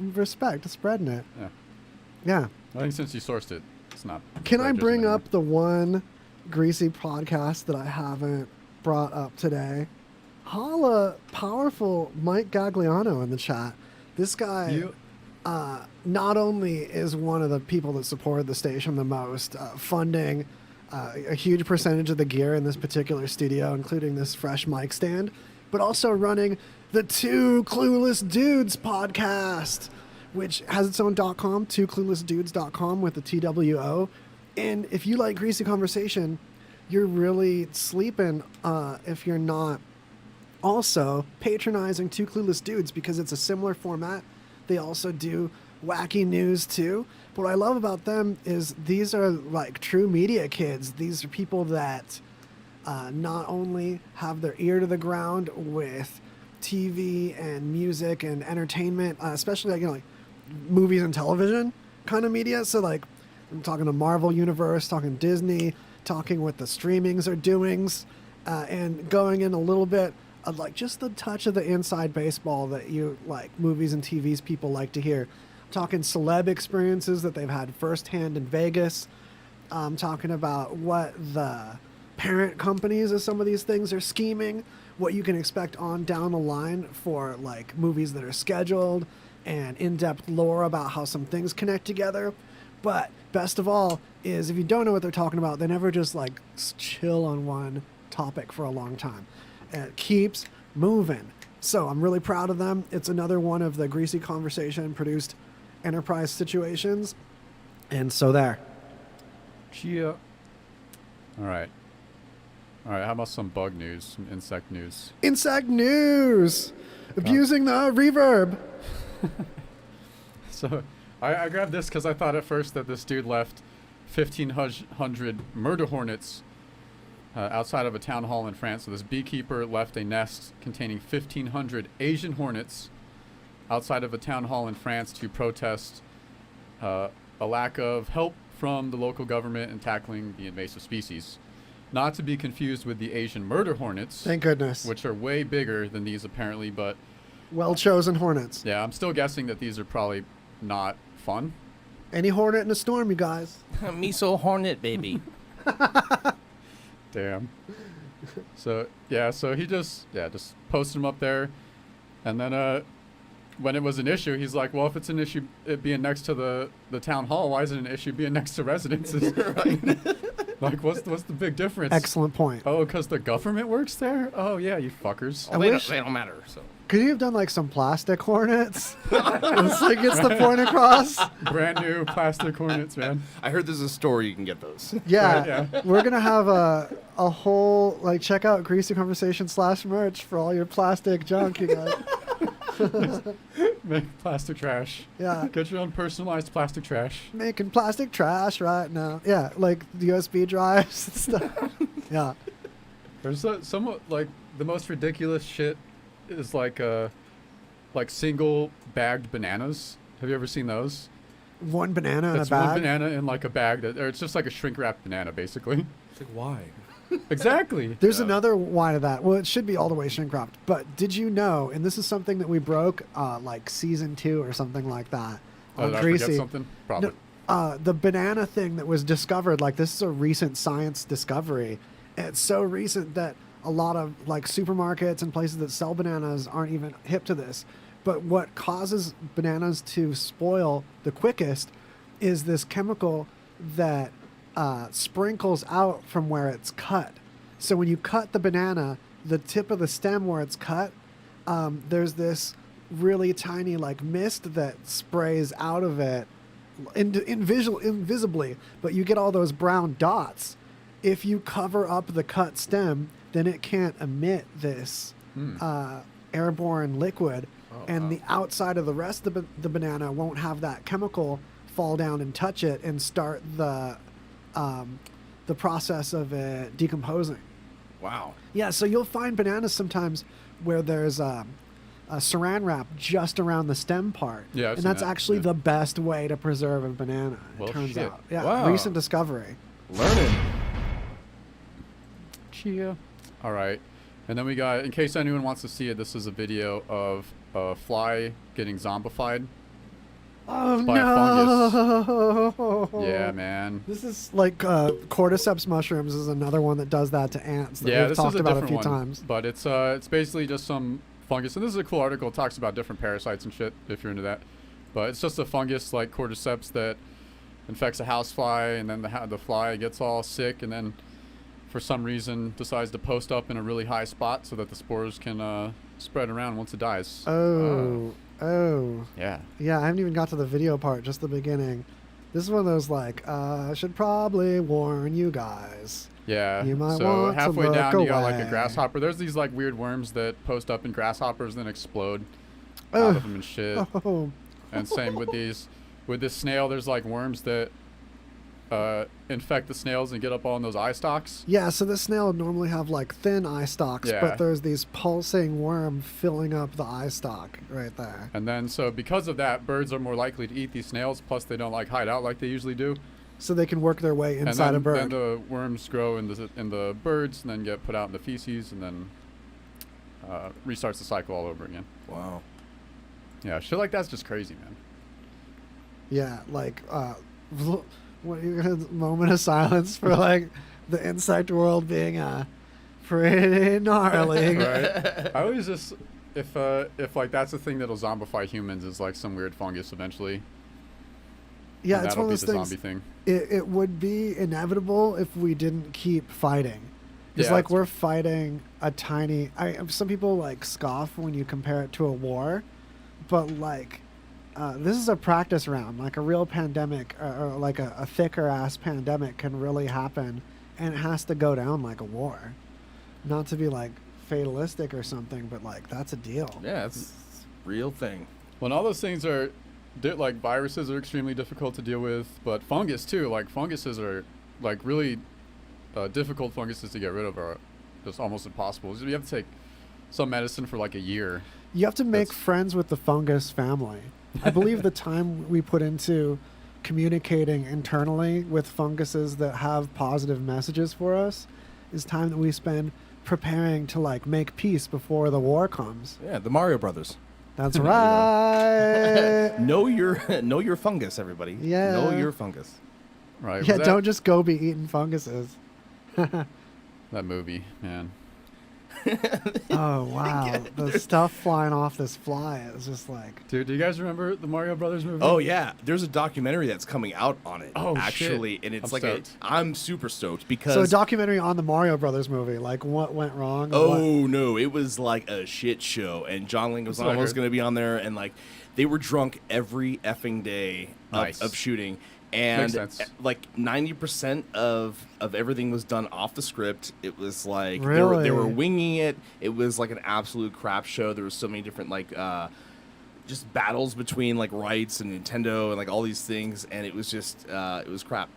respect. Spreading it. Yeah. Yeah. I think since you sourced it, it's not. Can I bring anymore. up the one Greasy podcast that I haven't brought up today? Holla, powerful Mike Gagliano in the chat. This guy not only is one of the people that supported the station the most, funding a huge percentage of the gear in this particular studio, including this fresh mic stand, but also running the Two Clueless Dudes podcast, which has its own .com, twocluelessdudes.com with the TWO. And if you like Greasy Conversation, you're really sleeping if you're not also patronizing Two Clueless Dudes, because it's a similar format. They also do wacky news too. But what I love about them is these are like true media kids. These are people that not only have their ear to the ground with TV and music and entertainment, especially like movies and television kind of media. So like I'm talking to Marvel Universe, talking Disney, talking what the streamings are doings, and going in a little bit of like just the touch of the inside baseball that you like movies and TVs people like to hear. I'm talking celeb experiences that they've had firsthand in Vegas. I'm talking about what the parent companies of some of these things are scheming, what you can expect on down the line for like movies that are scheduled, and in-depth lore about how some things connect together. But best of all is if you don't know what they're talking about, they never just like chill on one topic for a long time. It keeps moving. So I'm really proud of them. It's another one of the Greasy Conversation produced enterprise situations. And so there. Chia. All right. How about some bug news, some insect news? Insect news. Abusing the reverb. So I grabbed this because I thought at first that this dude left 1,500 murder hornets outside of a town hall in France. So this beekeeper left a nest containing 1,500 Asian hornets outside of a town hall in France to protest a lack of help from the local government in tackling the invasive species. Not to be confused with the Asian murder hornets. Thank goodness. Which are way bigger than these apparently, but... Well-chosen hornets. Yeah, I'm still guessing that these are probably not fun. Any hornet in a storm, you guys. Miso hornet, baby. Damn. So he just posted them up there. And then when it was an issue, he's like, well, if it's an issue it being next to the town hall, why is it an issue being next to residences? Right. Like, what's the big difference? Excellent point. Oh, because the government works there? Oh, yeah, you fuckers. Well, they don't matter, so. Could you have done like some plastic hornets? It's like gets the point across. Brand new plastic hornets, man. I heard there's a store you can get those. Yeah, Right, yeah. We're gonna have a whole like check out Greasy Conversation /merch for all your plastic junk you got. Make plastic trash. Yeah. Get your own personalized plastic trash. Making plastic trash right now. Yeah, like the USB drives and stuff. Yeah. There's somewhat like the most ridiculous shit is like single bagged bananas. Have you ever seen those? One banana in It's a bag. one banana in like a bag or it's just like a shrink wrapped banana basically. It's like, why? Exactly. There's another why to that. Well, it should be all the way shrink wrapped. But did you know, and this is something that we broke like season 2 or something like that Oh, on did I Greasy. forget something? Probably. No, the banana thing that was discovered, like this is a recent science discovery. It's so recent that a lot of like supermarkets and places that sell bananas aren't even hip to this. But what causes bananas to spoil the quickest is this chemical that sprinkles out from where it's cut. So when you cut the banana, the tip of the stem where it's cut, there's this really tiny like mist that sprays out of it invisibly, but you get all those brown dots. If you cover up the cut stem, then it can't emit this airborne liquid, and the outside of the rest of the banana won't have that chemical fall down and touch it and start the process of it decomposing. Wow. Yeah, so you'll find bananas sometimes where there's a saran wrap just around the stem part. Yeah, I've and seen that's that, actually yeah. the best way to preserve a banana, Well, it turns shit. out. Yeah, Wow. recent discovery. Learning. Chia. All right. And then we got, in case anyone wants to see it, this is a video of a fly getting zombified. Oh, By a no. Yeah, man. This is like cordyceps mushrooms is another one that does that to ants that Yeah, we've this talked is a about a different few one. times. But it's basically just some fungus. And this is a cool article. It talks about different parasites and shit, if you're into that. But it's just a fungus like cordyceps that infects a housefly, and then the fly gets all sick, and then for some reason decides to post up in a really high spot so that the spores can spread around once it dies. Oh. Yeah. Yeah, I haven't even got to the video part, just the beginning. This is one of those like, I should probably warn you guys. Yeah. You might so want to halfway look down, you got like a away. grasshopper. There's these like weird worms that post up in grasshoppers, then explode out of them and shit. Oh. And same with this snail. There's like worms that infect the snails and get up on those eye stalks. Yeah, so the snail would normally have like thin eye stalks, Yeah. but there's these pulsing worm filling up the eye stalk right there. And then so because of that, birds are more likely to eat these snails. Plus, they don't like hide out like they usually do. So they can work their way And inside then, a bird. then the worms grow in the birds, and then get put out in the feces, and then restarts the cycle all over again. Wow. Yeah, shit like that's just crazy, man. Yeah, like, what are you gonna moment of silence for like the insect world being pretty gnarly. Right. I always just if like that's the thing that'll zombify humans is like some weird fungus eventually. Yeah, And it's that'll one of be those the things. zombie thing. It would be inevitable if we didn't keep fighting. It's Yeah, like it's- we're fighting a tiny. Some people like scoff when you compare it to a war, but like this is a practice round. Like a real pandemic, or like a thicker ass pandemic can really happen, and it has to go down like a war. Not to be like fatalistic or something, but like that's a deal. Yeah, it's a real thing. When all those things are, like viruses are extremely difficult to deal with, but fungus too. Like funguses are, like really difficult funguses to get rid of are just almost impossible. You have to take some medicine for like a year. You have to make friends with the fungus family. I believe the time we put into communicating internally with funguses that have positive messages for us is time that we spend preparing to like make peace before the war comes. Yeah, the Mario Brothers. That's right. Know your fungus, everybody. Yeah. Know your fungus. Right. Yeah, Was don't just go be eating funguses. that movie, man. Oh, wow. The stuff flying off this fly is just like... Dude, do you guys remember the Mario Brothers movie? Oh yeah, there's a documentary that's coming out on it. Oh, actually, shit. and it's I'm stoked. I'm super stoked because So a documentary on the Mario Brothers movie, like what went wrong? oh no, it was like a shit show, and John Leguizamo was going to be on there, and like they were drunk every effing day of shooting. And Makes sense. like 90% of everything was done off the script. It was like Really? they were winging it. It was like an absolute crap show. There was so many different like just battles between like rights and Nintendo and like all these things, and it was just it was crap.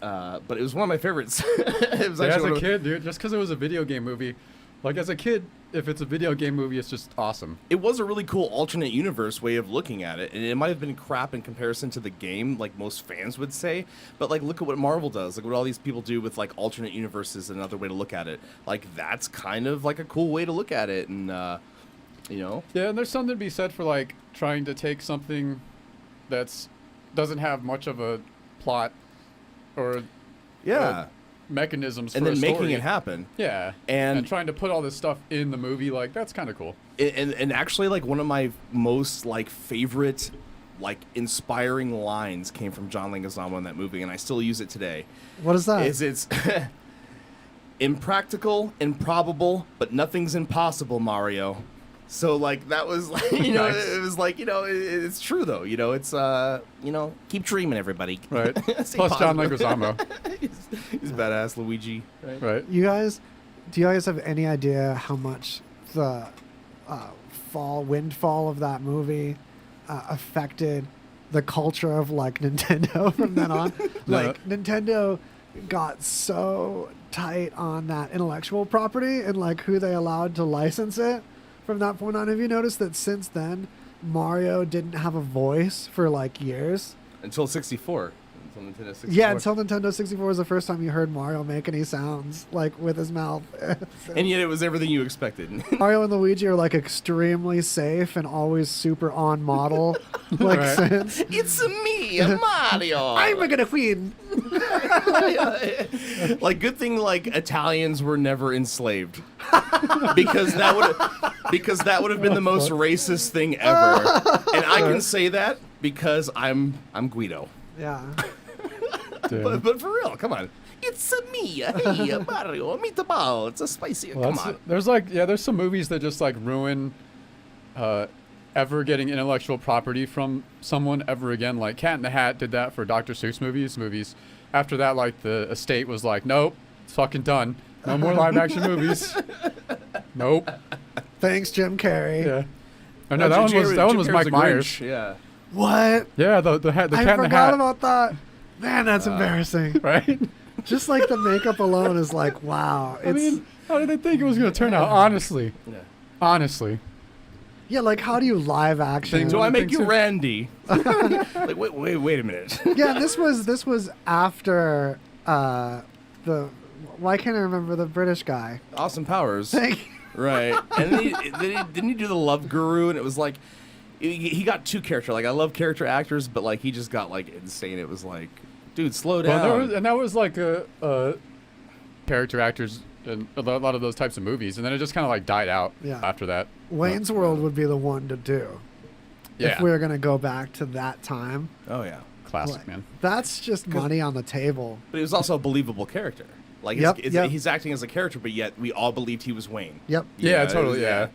But it was one of my favorites. It was Yeah, as actually a kid, dude, just because it was a video game movie. Like, as a kid, if it's a video game movie, it's just awesome. it was a really cool alternate universe way of looking at it, and it might have been crap in comparison to the game, like most fans would say. But like, look at what Marvel does. Like, what all these people do with like alternate universes, another way to look at it. Like, that's kind of like a cool way to look at it, and you know. Yeah, and there's something to be said for, like, trying to take something that's doesn't have much of a plot or mechanisms and for then a making story. it happen. Yeah, And trying to put all this stuff in the movie, like, that's kind of cool. And actually, like, one of my most like favorite like inspiring lines came from John Leguizamo in that movie, and I still use it today. What is that? It's impractical, improbable, but nothing's impossible, Mario. So like that was like, you know, Nice. it was like, you know, it's true though, you know, it's you know, keep dreaming, everybody. Right. Stay Plus John positive. Leguizamo. he's badass, Luigi. Right? Right. Do you guys have any idea how much the windfall of that movie affected the culture of like Nintendo from then on? Like Nintendo got so tight on that intellectual property and like who they allowed to license it from that point on. Have you noticed that since then Mario didn't have a voice for like years? Until 64. Until Nintendo 64. Yeah, until Nintendo 64 was the first time you heard Mario make any sounds like with his mouth. And yet it was everything you expected. Mario and Luigi are like extremely safe and always super on model. Like Right. since It's me, Mario. I'm gonna win. Like, good thing like Italians were never enslaved, because that would have been the most racist thing ever. And I can say that because I'm Guido. Yeah. Damn. But for real, come on. It's me, hey, Mario, meatball. It's a spicy. Well, Come on. there's some movies that just like ruin ever getting intellectual property from someone ever again. Like Cat in the Hat did that for Dr. Seuss movies. After that, like the estate was like, nope, it's fucking done. No more live action movies. Nope. Thanks, Jim Carrey. Yeah. Oh, no, that one was Mike Myers. Yeah. What? Yeah, the Cat I in the forgot Hat. about that. Man, that's embarrassing. Right? Just like the makeup alone is like, wow. I mean, how did they think it was going to turn out? Honestly. Yeah. Honestly. yeah, like how do you live action? Do I make you so. Randy? Like, wait a minute. Yeah, this was after the. Why can't I remember the British guy? Austin Powers. Thank you. Right. And then didn't he do the Love Guru? And it was like, he got two characters. Like, I love character actors, but like he just got like insane. It was like, dude, slow down. Well, that was like a character actors in a lot of those types of movies, and then it just kind of like died out Yeah. after that. Wayne's World would be the one to do. Yeah. If we were gonna go back to that time. Oh yeah. Classic, Like, man. That's just money on the table. But he was also a believable character. Like, Yep, it's he's acting as a character, but yet we all believed he was Wayne. Yep. Yeah, it totally, was- yeah.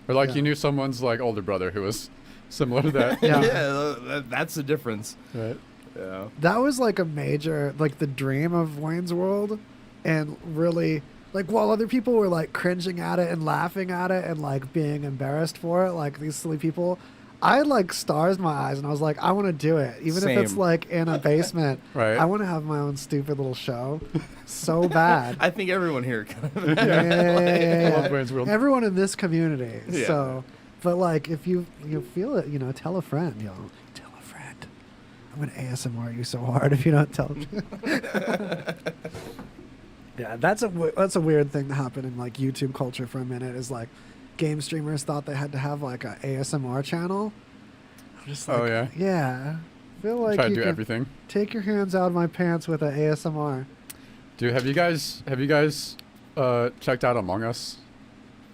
Or like Yeah. you knew someone's like older brother who was similar to that. Yeah. That's the difference. Right. Yeah. That was like a major, like the dream of Wayne's World, and really, like while other people were like cringing at it and laughing at it and like being embarrassed for it, like these silly people, I had like stars in my eyes and I was like, I want to do it, even if it's Same. like in a basement. Right. I want to have my own stupid little show, so bad. I think everyone here kind of. Yeah. I love Wayne's World. Everyone in this community. Yeah. So, but like if you feel it, tell a friend. Tell a friend. I'm gonna ASMR you so hard if you don't tell. Yeah, that's a weird thing that happened in like YouTube culture for a minute. Is like game streamers thought they had to have like a ASMR channel. I'm just like, Oh, yeah? yeah. I feel like Try to you do can everything. take your hands out of my pants with an ASMR. Dude, have you guys checked out Among Us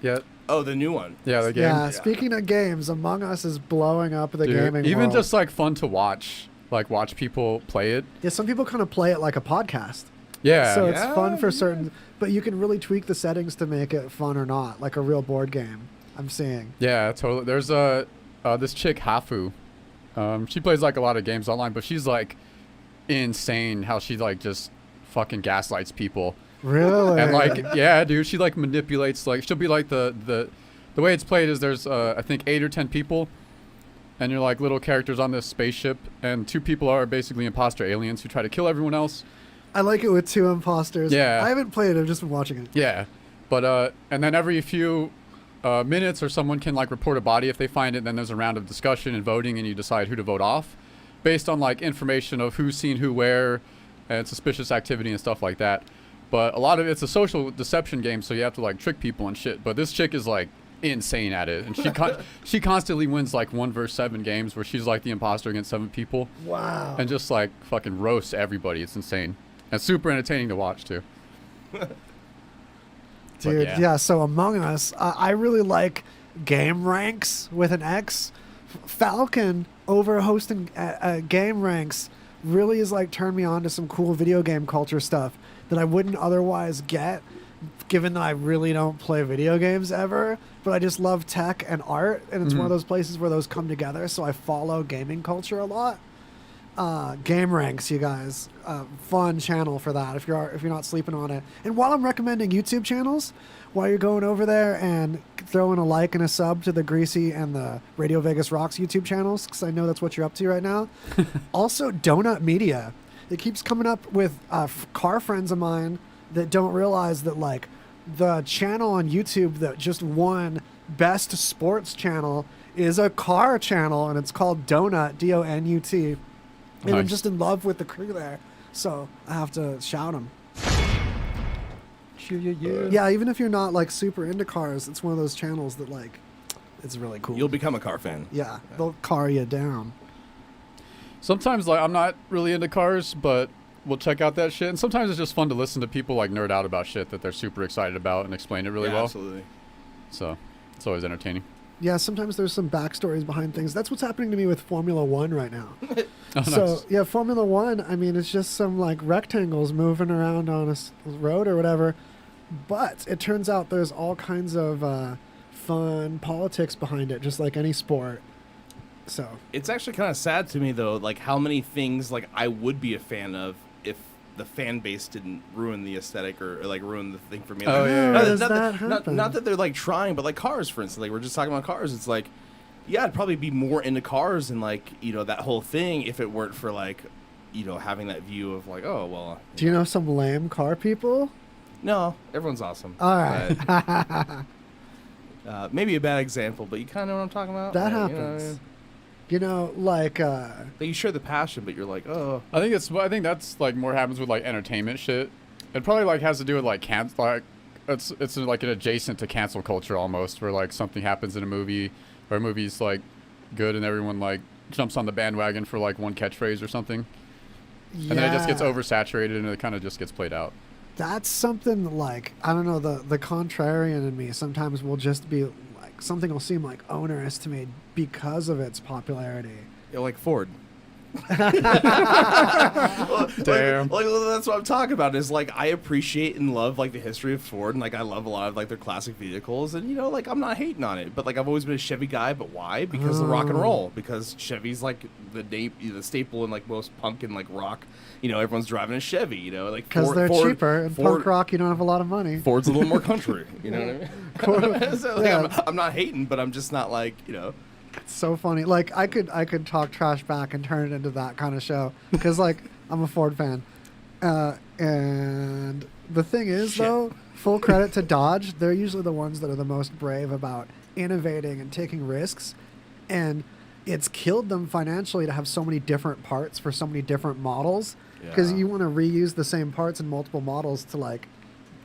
yet? Oh, the new one. Yeah, the game. Yeah, speaking of games, Among Us is blowing up the Dude, gaming even world. just like fun to watch, like watch people play it. Yeah, some people kind of play it like a podcast. Yeah. So it's Yeah, fun for certain, but you can really tweak the settings to make it fun or not, like a real board game. I'm seeing. Yeah, totally. There's this chick Hafu. She plays like a lot of games online, but she's like insane how she like just fucking gaslights people. Really? And like, yeah, dude, she like manipulates. Like, she'll be like the way it's played is there's I think 8 or 10 people, and you're like little characters on this spaceship, and 2 people are basically imposter aliens who try to kill everyone else. I like it with 2 imposters. Yeah. I haven't played it. I've just been watching it. Yeah, but and then every few minutes or someone can like report a body if they find it. Then there's a round of discussion and voting, and you decide who to vote off based on like information of who's seen who where and suspicious activity and stuff like that. But a lot of it's a social deception game, so you have to like trick people and shit. But this chick is like insane at it, and she constantly wins like 1 versus 7 games where she's like the imposter against 7 people. Wow. And just like fucking roasts everybody. It's insane and super entertaining to watch too. Dude, yeah. yeah. So Among Us, I really like Game Ranks with an X. Falcon over hosting Game Ranks really is like turned me on to some cool video game culture stuff that I wouldn't otherwise get, given that I really don't play video games ever. But I just love tech and art, and it's one of those places where those come together. So I follow gaming culture a lot. Game Ranks, you guys, fun channel for that if you're not sleeping on it. And while I'm recommending YouTube channels, while you're going over there and throwing a like and a sub to the Greasy and the Radio Vegas Rocks YouTube channels, because I know that's what you're up to right now. Also, Donut Media. It keeps coming up with car friends of mine that don't realize that like the channel on YouTube that just won Best Sports Channel is a car channel, and it's called Donut, D-O-N-U-T. And I'm Nice. just in love with the crew there, so I have to shout them. Yeah, even if you're not like super into cars, it's one of those channels that like, it's really cool. You'll become a car fan. Yeah, they'll car you down. Sometimes like I'm not really into cars, but we'll check out that shit. And sometimes it's just fun to listen to people like nerd out about shit that they're super excited about and explain it really Yeah, well. absolutely. So it's always entertaining. Yeah, sometimes there's some backstories behind things. That's what's happening to me with Formula One right now. Oh, So nice. yeah, Formula One. I mean, it's just some like rectangles moving around on a road or whatever. But it turns out there's all kinds of fun politics behind it, just like any sport. So It's actually kind of sad to me though, like how many things like I would be a fan of if the fan base didn't ruin the aesthetic or like ruin the thing for me. Oh, Like, yeah, How yeah. does that happen? not that they're like trying, but like cars, for instance. Like we're just talking about cars. It's like, yeah, I'd probably be more into cars and like that whole thing if it weren't for like having that view of like, oh well. do you know some lame car people? No, everyone's awesome. All right. But, maybe a bad example, but you kind of know what I'm talking about. That Like, you know what I happens. mean? Like Like you share the passion, but you're like, oh. I think that's like more happens with like entertainment shit. It probably like has to do with like it's like an adjacent to cancel culture almost, where like something happens in a movie or a movie's like good and everyone like jumps on the bandwagon for like one catchphrase or something, and then it just gets oversaturated and it kind of just gets played out. That's something like, I don't know, the contrarian in me sometimes will just be like, something will seem like onerous to me because of its popularity. Like Ford. Damn. Like, that's what I'm talking about. Is like I appreciate and love like the history of Ford, and like I love a lot of like their classic vehicles, and like I'm not hating on it, but like I've always been a Chevy guy. But why? Because of rock and roll. Because Chevy's like the staple in like most punk and like rock. Everyone's driving a Chevy. Like Because they're cheaper. In punk rock, you don't have a lot of money. Ford's a little more country. You know what I mean? So, like, Yeah. I'm not hating, but I'm just not like It's so funny. Like I could talk trash back and turn it into that kind of show because like I'm a Ford fan, and the thing is though, full credit to Dodge. They're usually the ones that are the most brave about innovating and taking risks, and it's killed them financially to have so many different parts for so many different models because you want to reuse the same parts in multiple models to like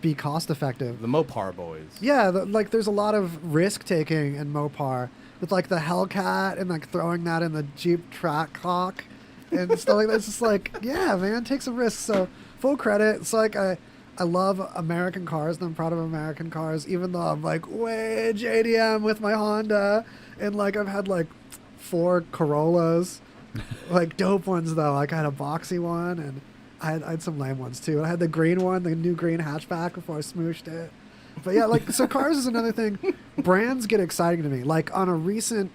be cost effective. the Mopar boys. Yeah, like there's a lot of risk taking in Mopar with like the Hellcat and like throwing that in the Jeep Trackhawk and stuff like that. It's just like, yeah, man, take some risks. So full credit. It's like I love American cars and I'm proud of American cars, even though I'm like way JDM with my Honda and like I've had like 4 Corollas, like dope ones though. Like I had a boxy one and I had some lame ones too. I had the green one, the new green hatchback before I smooshed it. But yeah, like so cars is another thing. Brands get exciting to me. Like on a recent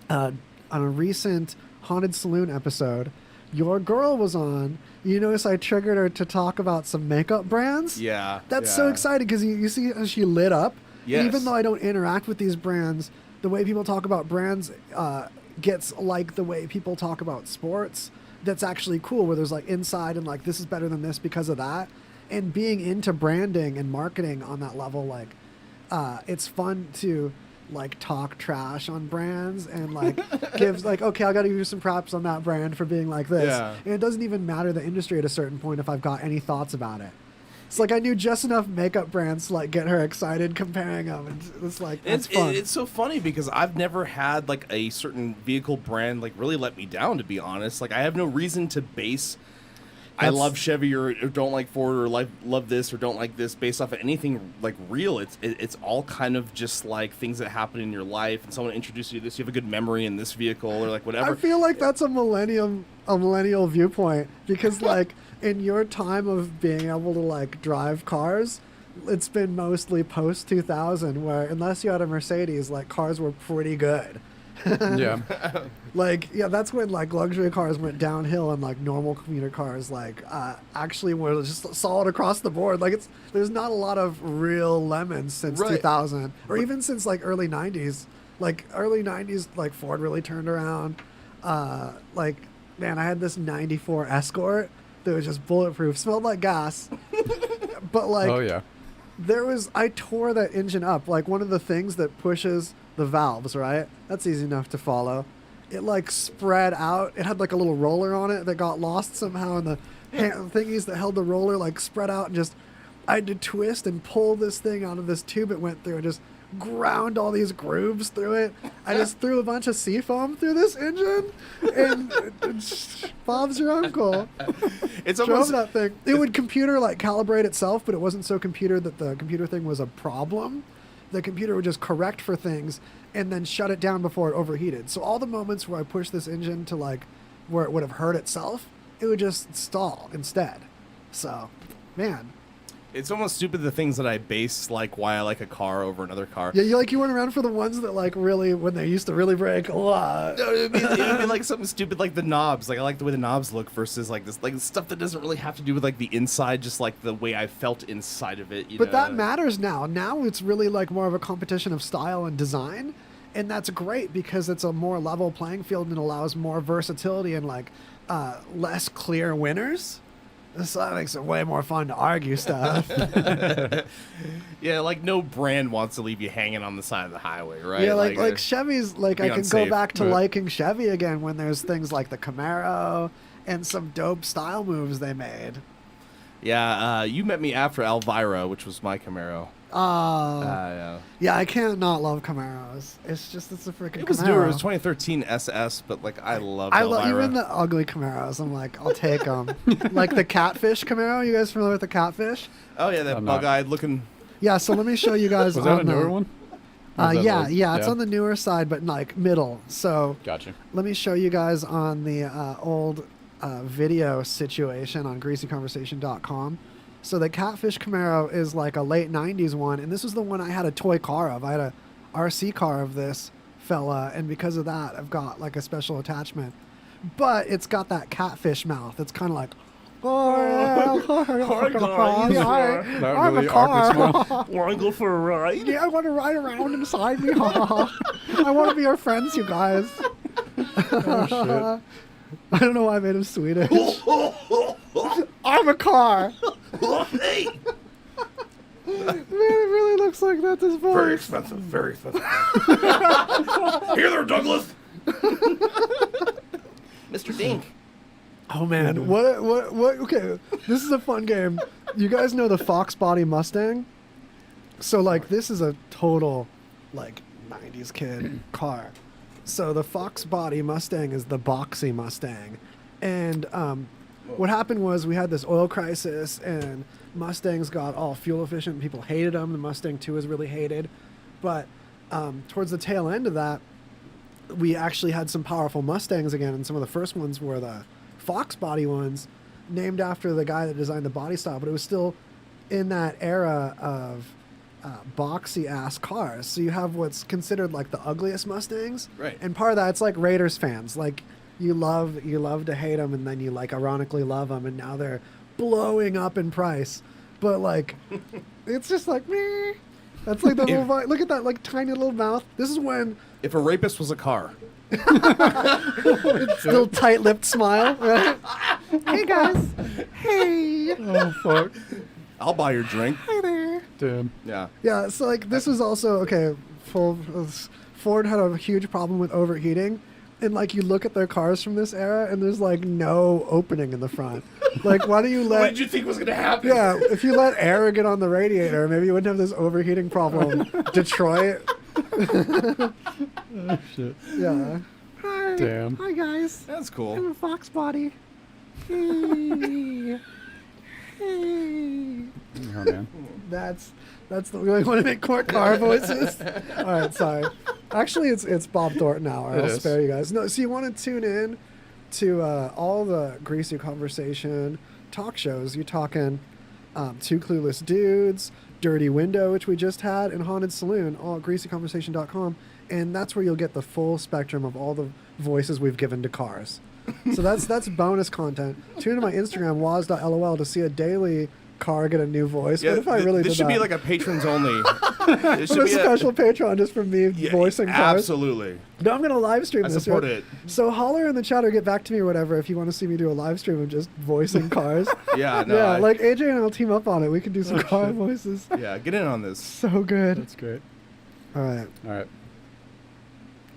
Haunted Saloon episode, your girl was on. You notice I triggered her to talk about some makeup brands. Yeah. That's so exciting because you see how she lit up. Yes. And even though I don't interact with these brands, the way people talk about brands gets like the way people talk about sports. That's actually cool where there's like inside and like this is better than this because of that. And being into branding and marketing on that level, like it's fun to like talk trash on brands and like gives like, okay, I got to give you some props on that brand for being like this. Yeah. And it doesn't even matter the industry at a certain point if I've got any thoughts about it. It's like I knew just enough makeup brands to like get her excited comparing them, and it's like that's fun. It's so funny because I've never had like a certain vehicle brand like really let me down, to be honest. Like I have no reason to base I love Chevy or don't like Ford or love this or don't like this based off of anything like real. It's all kind of just like things that happen in your life and someone introduced you to this. You have a good memory in this vehicle or like whatever. I feel like that's a millennial viewpoint because like in your time of being able to like drive cars, it's been mostly post 2000 where unless you had a Mercedes, like cars were pretty good. Yeah. Like, yeah, that's when like luxury cars went downhill and like normal commuter cars like actually were just solid across the board. Like there's not a lot of real lemons since 2000 or even since like early 90s. Like early 90s, like Ford really turned around. Like, man, I had this 94 Escort that was just bulletproof, smelled like gas. But like, oh yeah. I tore that engine up. Like one of the things that pushes the valves, right? That's easy enough to follow. It like spread out. It had like a little roller on it that got lost somehow, and the thingies that held the roller like spread out, and just I had to twist and pull this thing out of this tube it went through and just ground all these grooves through it. I just threw a bunch of seafoam through this engine, and Bob's your uncle. It's Drove almost that thing. It would computer like calibrate itself, but it wasn't so computer that the computer thing was a problem. The computer would just correct for things and then shut it down before it overheated. So all the moments where I pushed this engine to like where it would have hurt itself, it would just stall instead. So, man. It's almost stupid the things that I base like why I like a car over another car. Yeah, you went around for the ones that like really when they used to really break a lot. No, it would be like something stupid like the knobs. Like I like the way the knobs look versus like this like stuff that doesn't really have to do with like the inside, just like the way I felt inside of it. But that matters now. Now it's really like more of a competition of style and design. And that's great because it's a more level playing field and allows more versatility and like less clear winners. So that makes it way more fun to argue stuff. Yeah, like no brand wants to leave you hanging on the side of the highway, right? Yeah, like Chevy's, like I can unsafe, go back to but liking Chevy again when there's things like the Camaro and some dope style moves they made. Yeah, you met me after Elvira, which was my Camaro. Oh. Yeah, I can't not love Camaros. It's a freaking Camaro. It was newer. It was 2013 SS, but like I love Elvira. Even the ugly Camaros. I'm like, I'll take them. Like the Catfish Camaro. You guys familiar with the Catfish? Oh yeah, that bug-eyed looking. Yeah. So let me show you guys. Was that a newer one? Or is that Yeah, old? yeah, it's on the newer side, but like middle. So Gotcha. let me show you guys on the old video situation on greasyconversation.com. So the Catfish Camaro is like a late 90s one, and this was the one I had a toy car of. I had a RC car of this fella, and because of that, I've got like a special attachment. But it's got that catfish mouth. It's kind of like, I'm really a car. awkward Want to go for a ride? Yeah, I want to ride around inside me. I want to be your friends, you guys. Oh, I don't know why I made him Swedish. I'm a car. Hey! Man, it really looks like that's his voice. Very expensive. Very expensive. Here there, Douglas. Mr. Dink. Oh man, what? Okay, this is a fun game. You guys know the Fox Body Mustang? So like, this is a total like 90s kid car. So the Fox Body Mustang is the boxy Mustang, and what happened was we had this oil crisis, and Mustangs got all fuel efficient. People hated them. The Mustang 2 was really hated, but towards the tail end of that, we actually had some powerful Mustangs again, and some of the first ones were the Fox Body ones, named after the guy that designed the body style, but it was still in that era of boxy ass cars. So you have what's considered like the ugliest Mustangs, Right. and part of that, it's like Raiders fans, like you love to hate them, and then you like ironically love them, and now they're blowing up in price. But like, it's just like meh. That's like the whole vibe. Look at that like tiny little mouth. This is when If a rapist was a car. little tight-lipped smile. Right? Hey guys. Hey. Oh fuck. I'll buy your drink. Hi there. Damn. Yeah. Yeah. So like this was also okay. Ford had a huge problem with overheating, and like you look at their cars from this era, and there's like no opening in the front. Like, why do you let? What did you think was gonna happen? Yeah, if you let air get on the radiator, maybe you wouldn't have this overheating problem. Detroit. Oh shit. Yeah. Hi. Damn. Hi guys. That's I'm cool. a Fox Body. Hey. Hey. Oh man. That's the we want to make court car voices. All right, sorry. Actually, it's Bob Thornton now. I'll is. spare you guys. No, so you want to tune in to all the Greasy Conversation talk shows. You're talking Two Clueless Dudes, Dirty Window, which we just had, and Haunted Saloon, all at greasyconversation.com. And that's where you'll get the full spectrum of all the voices we've given to cars. So that's bonus content. Tune in to my Instagram, waz.lol, to see a daily car get a new voice. What if I really did This should that? be like a patrons only. This Put a special Patreon just for me voicing cars. Absolutely. No, I'm going to live stream I this. support right? it. So holler in the chat or get back to me or whatever if you want to see me do a live stream of just voicing cars. Yeah, no. Yeah, like AJ and I'll team up on it. We can do some car voices. Yeah, get in on this. So good. That's great. All right. All right.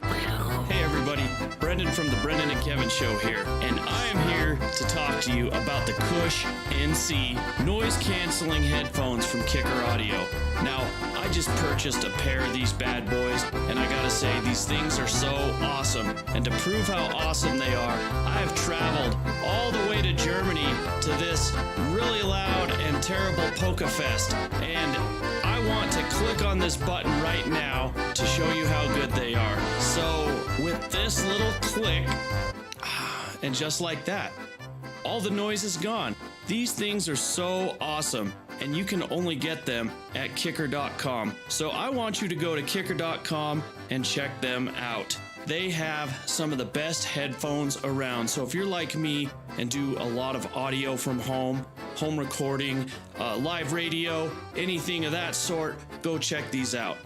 Hey everybody, Brendan from the Brendan and Kevin Show here, and I am here to talk to you about the Cush NC noise canceling headphones from Kicker Audio. Now, I just purchased a pair of these bad boys, and I gotta say, these things are so awesome. And to prove how awesome they are, I have traveled all the way to Germany to this really loud and terrible Polka Fest, and I want to click on this button right now to show you how good they are. So with this little click, and just like that, all the noise is gone. These things are so awesome, and you can only get them at kicker.com. So I want you to go to kicker.com and check them out. They have some of the best headphones around. So if you're like me and do a lot of audio from home recording, live radio, anything of that sort, go check these out.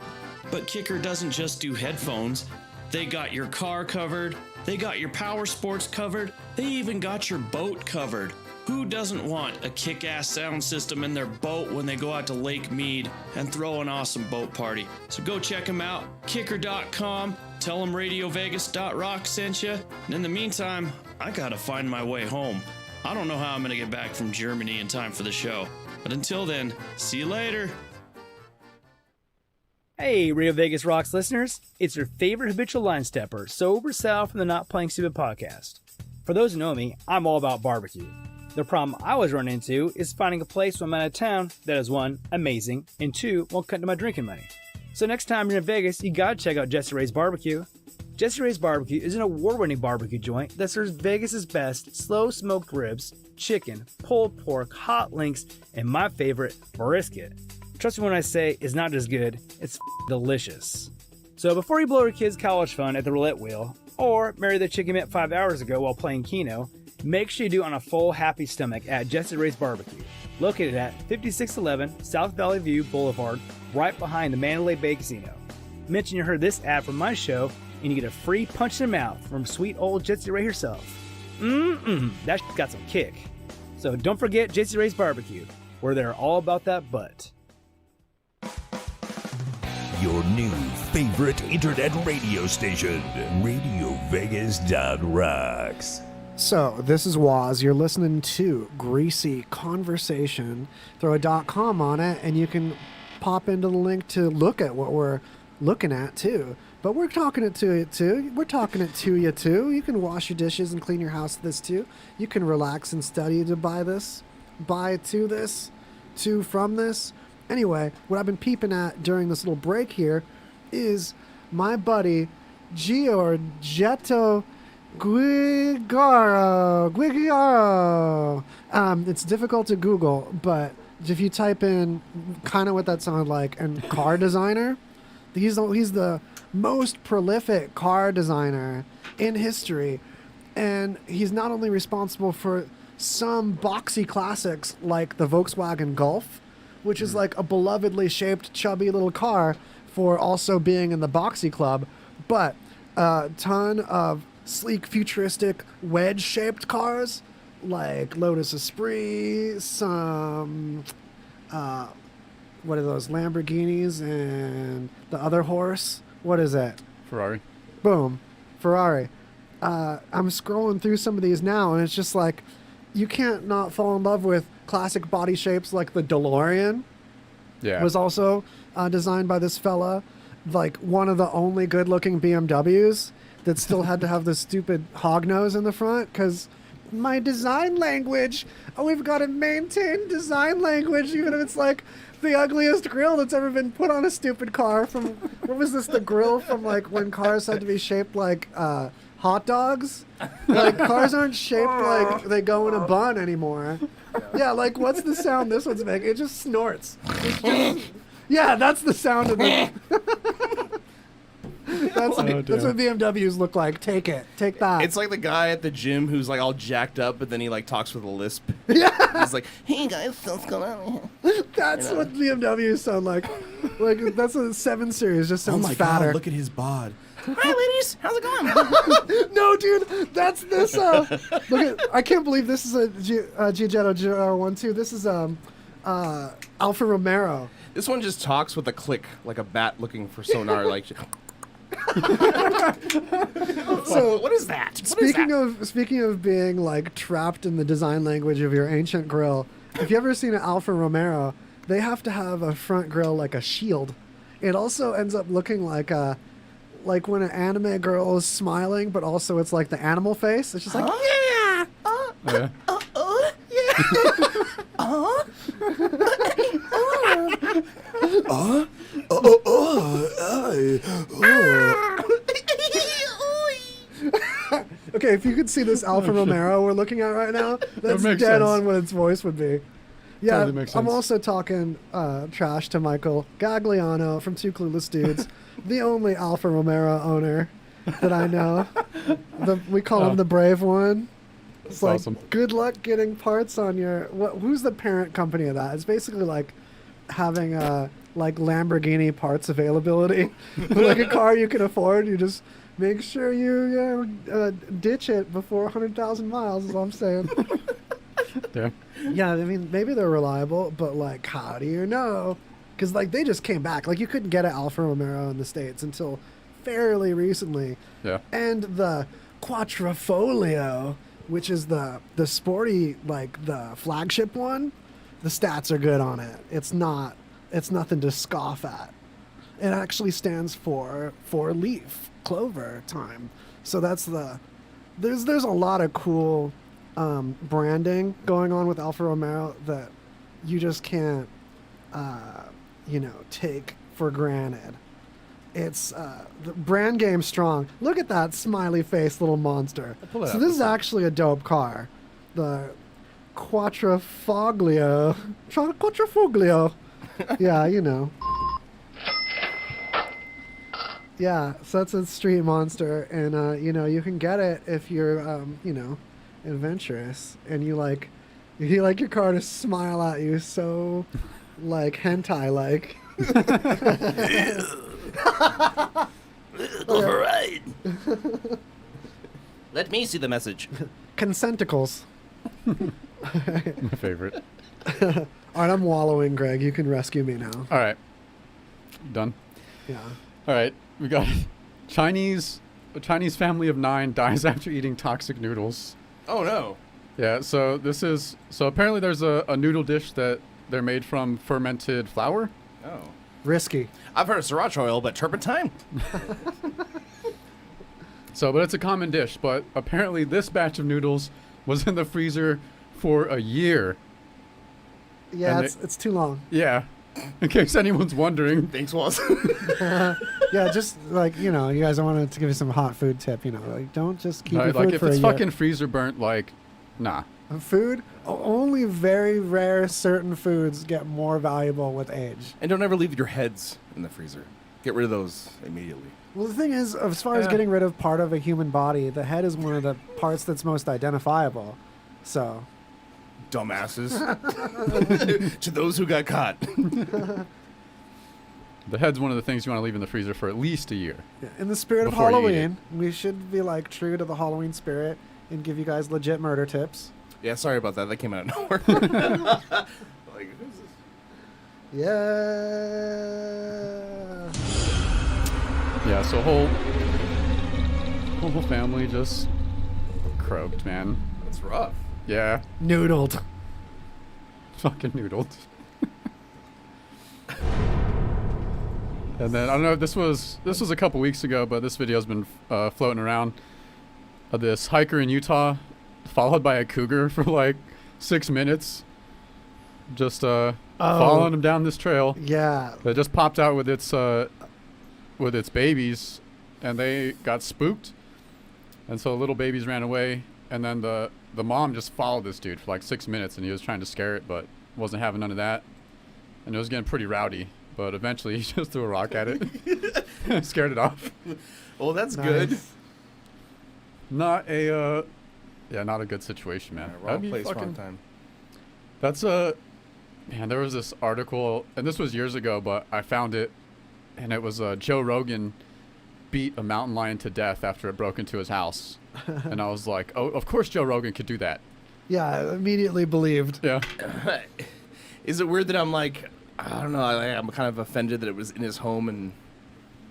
But Kicker doesn't just do headphones. They got your car covered. They got your power sports covered. They even got your boat covered. Who doesn't want a kick-ass sound system in their boat when they go out to Lake Mead and throw an awesome boat party? So go check them out, kicker.com. Tell them RadioVegas.Rocks sent you. And in the meantime, I gotta find my way home. I don't know how I'm gonna get back from Germany in time for the show. But until then, see you later. Hey, Radio Vegas Rocks listeners. It's your favorite habitual line stepper, Sober Sal from the Not Playing Stupid podcast. For those who know me, I'm all about barbecue. The problem I always run into is finding a place when I'm out of town that is one, amazing, and two, won't cut into my drinking money. So next time you're in Vegas, you gotta check out Jesse Ray's Barbecue. Jesse Ray's Barbecue is an award-winning barbecue joint that serves Vegas's best slow-smoked ribs, chicken, pulled pork, hot links, and my favorite, brisket. Trust me when I say it's not just good, it's delicious. So before you blow your kids' college fund at the roulette wheel, or marry the chick you met 5 hours ago while playing Keno, make sure you do it on a full, happy stomach at Jesse Ray's Barbecue, located at 5611 South Valley View Boulevard, right behind the Mandalay Bay Casino. Mention you heard this ad from my show, and you get a free punch in the mouth from sweet old Jesse Ray herself. That got some kick. So don't forget Jesse Ray's Barbecue, where they're all about that butt. Your new favorite internet radio station, RadioVegas.Rocks. So, this is Waz. You're listening to Greasy Conversation. Throw a .com on it, and you can pop into the link to look at what we're looking at, too. But we're talking it to you, too. We're talking it to you, too. You can wash your dishes and clean your house with this, too. You can relax and study to buy this, buy to this, to from this. Anyway, what I've been peeping at during this little break here is my buddy Giorgetto Guigaro. It's difficult to Google, but if you type in kind of what that sounded like and car designer, he's the most prolific car designer in history, and he's not only responsible for some boxy classics like the Volkswagen Golf, which is like a belovedly shaped, chubby little car for also being in the boxy club, but a ton of sleek, futuristic, wedge-shaped cars like Lotus Esprit, some, what are those, Lamborghinis, and the other horse, what is it? Ferrari. Boom. Ferrari. I'm scrolling through some of these now, and it's just like, you can't not fall in love with classic body shapes like the DeLorean. Yeah. Was also designed by this fella, like one of the only good-looking BMWs that still had to have the stupid hog nose in the front, because my design language, we've got to maintain design language, even if it's like the ugliest grill that's ever been put on a stupid car from, what was this, the grill from like when cars had to be shaped like hot dogs? Like cars aren't shaped like they go in a bun anymore. Yeah, like what's the sound this one's making? It just snorts. Yeah, that's the sound of the... That's what BMWs look like. Take it. Take that. It's like the guy at the gym who's like all jacked up, but then he like talks with a lisp. Yeah. He's like, "Hey guys, what's going on here?" That's what BMWs sound like. Like that's a 7 Series. Just sounds fatter. God, look at his bod. Hi ladies, how's it going? No, dude, that's this. Look at. I can't believe this is a Giugetto GR12. This is Alfa Romero. This one just talks with a click, like a bat looking for sonar. Like. So what is that? Speaking of being like trapped in the design language of your ancient grill, if you ever seen an Alfa Romero, they have to have a front grill like a shield. It also ends up looking like when an anime girl is smiling, but also it's like the animal face. It's just like yeah. Yeah. Okay, if you could see this Alfa Romero we're looking at right now, that's makes dead sense. on what its voice would be. Yeah, Totally makes I'm sense. also talking trash to Michael Gagliano from Two Clueless Dudes, the only Alfa Romero owner that I know. We call him the brave one. It's like, awesome. good luck getting parts on your... who's the parent company of that? It's basically like having like Lamborghini parts availability. Like a car you can afford, you just make sure you ditch it before 100,000 miles is all I'm saying. Yeah. Yeah, I mean, maybe they're reliable, but like, how do you know? Because like they just came back. Like you couldn't get an Alfa Romero in the States until fairly recently. Yeah. And the Quattrofolio, which is the sporty, like the flagship one, the stats are good on it. It's nothing to scoff at. It actually stands for leaf clover time. So that's there's a lot of cool branding going on with Alfa Romero that you just can't take for granted. It's the brand game strong. Look at that smiley face little monster. So this is actually a dope car. The Quattrofoglio. Yeah, you know. Yeah, so that's a street monster, and you know, you can get it if you're you know, adventurous, and you like your car to smile at you so like hentai like. All right. Let me see the message. Consenticles. My favorite. All right, I'm wallowing, Greg. You can rescue me now. All right. Done. Yeah. All right. We got a Chinese family of 9 dies after eating toxic noodles. Oh no. Yeah. So apparently there's a noodle dish that they're made from fermented flour. Oh. Risky. I've heard of sriracha oil, but turpentine? But it's a common dish. But apparently this batch of noodles was in the freezer for a year. Yeah, And it's too long. Yeah. In case anyone's wondering. Thanks, Waz. Yeah, just like, you know, you guys, I wanted to give you some hot food tip, you know, like don't just keep your food like if for it's a year. fucking freezer burnt, like, nah. Food, only very rare certain foods get more valuable with age. And don't ever leave your heads in the freezer. Get rid of those immediately. Well, the thing is, as far as getting rid of part of a human body, the head is one of the parts that's most identifiable. So. Dumbasses. To those who got caught. The head's one of the things you want to leave in the freezer for at least a year. Yeah, in the spirit of before you eat Halloween, we should be like true to the Halloween spirit and give you guys legit murder tips. Yeah, sorry about that. That came out of nowhere. Like, who's this? Yeah. Yeah, so whole family just croaked, man. That's rough. Yeah. Noodled. Fucking noodled. And then I don't know if this was a couple weeks ago, but this video's been floating around of this hiker in Utah followed by a cougar for like 6 minutes, just following him down this trail. Yeah. It just popped out with its babies, and they got spooked, and so the little babies ran away, and then the mom just followed this dude for like 6 minutes, and he was trying to scare it, but wasn't having none of that, and it was getting pretty rowdy. But eventually, he just threw a rock at it, scared it off. Well, that's Nice. good. Not a good situation, man. Yeah, wrong place, wrong time. That's man. There was this article, and this was years ago, but I found it, and it was Joe Rogan beat a mountain lion to death after it broke into his house, and I was like, oh, of course Joe Rogan could do that. Yeah, I immediately believed. Yeah. Is it weird that I'm like, I don't know, I'm kind of offended that it was in his home, and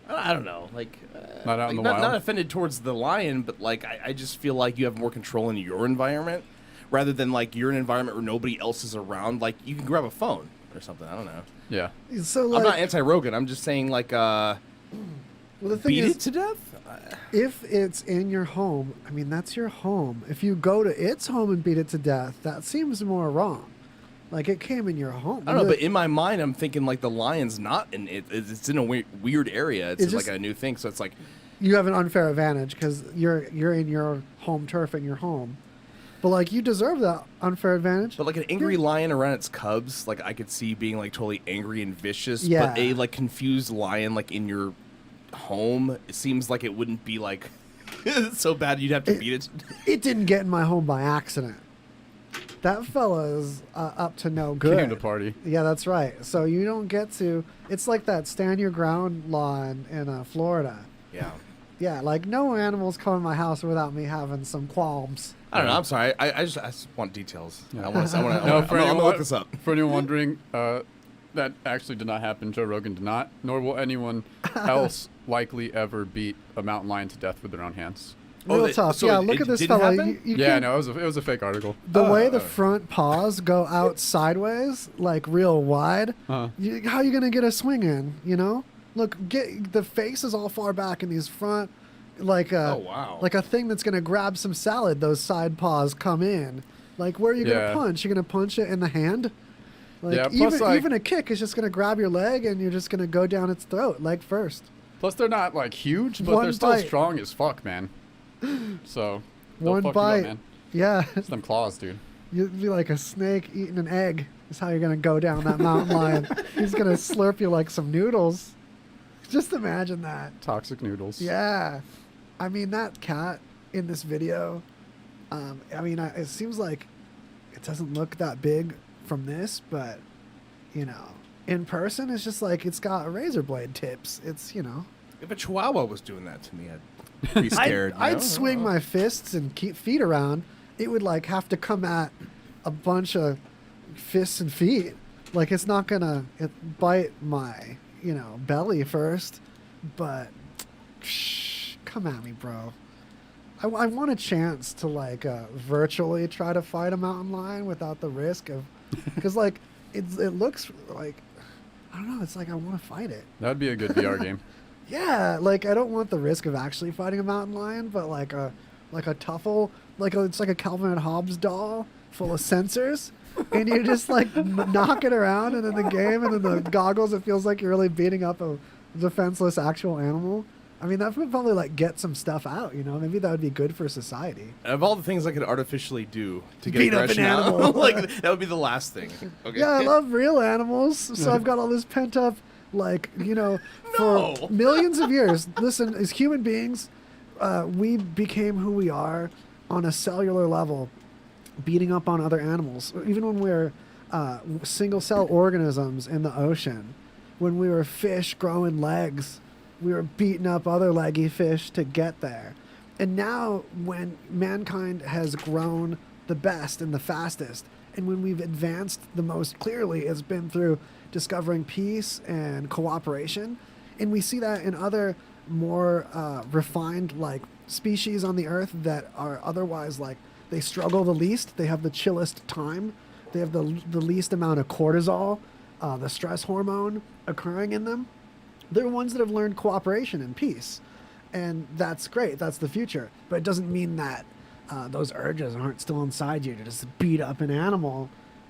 I don't know, like not out in the not, wild. not offended towards the lion, but like I just feel like you have more control in your environment rather than like you're in an environment where nobody else is around. Like you can grab a phone or something. I don't know. Yeah. So like, I'm not anti-Rogan. I'm just saying like well, the thing beat is, it to death. if it's in your home, I mean, that's your home. If you go to its home and beat it to death, that seems more wrong. Like, it came in your home. I don't know, but in my mind, I'm thinking like the lion's not in it. It's in a weird area. It's just- like a new thing. So it's like, you have an unfair advantage because you're in your home turf in your home. But, like, you deserve that unfair advantage. but like an angry lion around its cubs, like I could see being like totally angry and vicious. Yeah. But a like confused lion like in your home, it seems like it wouldn't be like so bad you'd have to beat it. It didn't get in my home by accident. That fella's up to no good. Came to party. Yeah, that's right. So you don't get to. It's like that stand your ground law in Florida. Yeah. Yeah, like no animals come in my house without me having some qualms. I don't know. I'm sorry. I just want details. Yeah. I want to. No, for I'm anyone, gonna look this up. For anyone wondering, that actually did not happen. Joe Rogan did not, nor will anyone else likely ever beat a mountain lion to death with their own hands. Real tough. so Yeah, it- look it at this didn't fella. happen? You Yeah, can't- no, it was a fake article. The way the front paws go out sideways, like real wide, Uh-huh. how are you going to get a swing in, you know? Look, the face is all far back in these front, like a, Oh, wow. like a thing that's going to grab some salad, those side paws come in. Like, where are you going Yeah. to punch? You're going to punch it in the hand? Like, Yeah, plus, even a kick is just going to grab your leg and you're just going to go down its throat, leg first. Plus, they're not like huge, but One they're still bite. strong as fuck, man. So, they'll One fuck bite. You up, man. Yeah. It's them claws, dude. You'd be like a snake eating an egg is how you're going to go down that mountain lion. He's going to slurp you like some noodles. Just imagine that. Toxic noodles. Yeah. I mean, that cat in this video, it seems like it doesn't look that big from this, but, you know, in person, it's just like it's got razor blade tips. It's, you know. If a chihuahua was doing that to me, I'd be scared. I'd swing my fists and keep feet around. It would, like, have to come at a bunch of fists and feet. Like, it's not going to bite my, you know, belly first, but come at me, bro. I want a chance to, like, virtually try to fight a mountain lion without the risk of, because, like, it looks like, I don't know, it's like I want to fight it. That would be a good VR game. Yeah, like, I don't want the risk of actually fighting a mountain lion, but like a tuffle, it's like a Calvin and Hobbes doll full of sensors, and you just like knock it around, and in the game, and in the goggles, it feels like you're really beating up a defenseless actual animal. I mean, that would probably like get some stuff out, you know? Maybe that would be good for society. Of all the things I could artificially do to get Beat up an aggression out, animal. like that would be the last thing. Okay. Yeah, I love real animals, so I've got all this pent up, like, you know, for millions of years. Listen, as human beings, we became who we are on a cellular level, beating up on other animals. Even when we're single-cell organisms in the ocean, when we were fish growing legs, we were beating up other leggy fish to get there. And now when mankind has grown the best and the fastest, and when we've advanced the most clearly, it's been through discovering peace and cooperation. And we see that in other more refined like species on the earth that are otherwise like they struggle the least. They have the chillest time. They have the least amount of cortisol, the stress hormone occurring in them. They're ones that have learned cooperation and peace. And that's great. That's the future. But it doesn't mean that those urges aren't still inside you to just beat up an animal.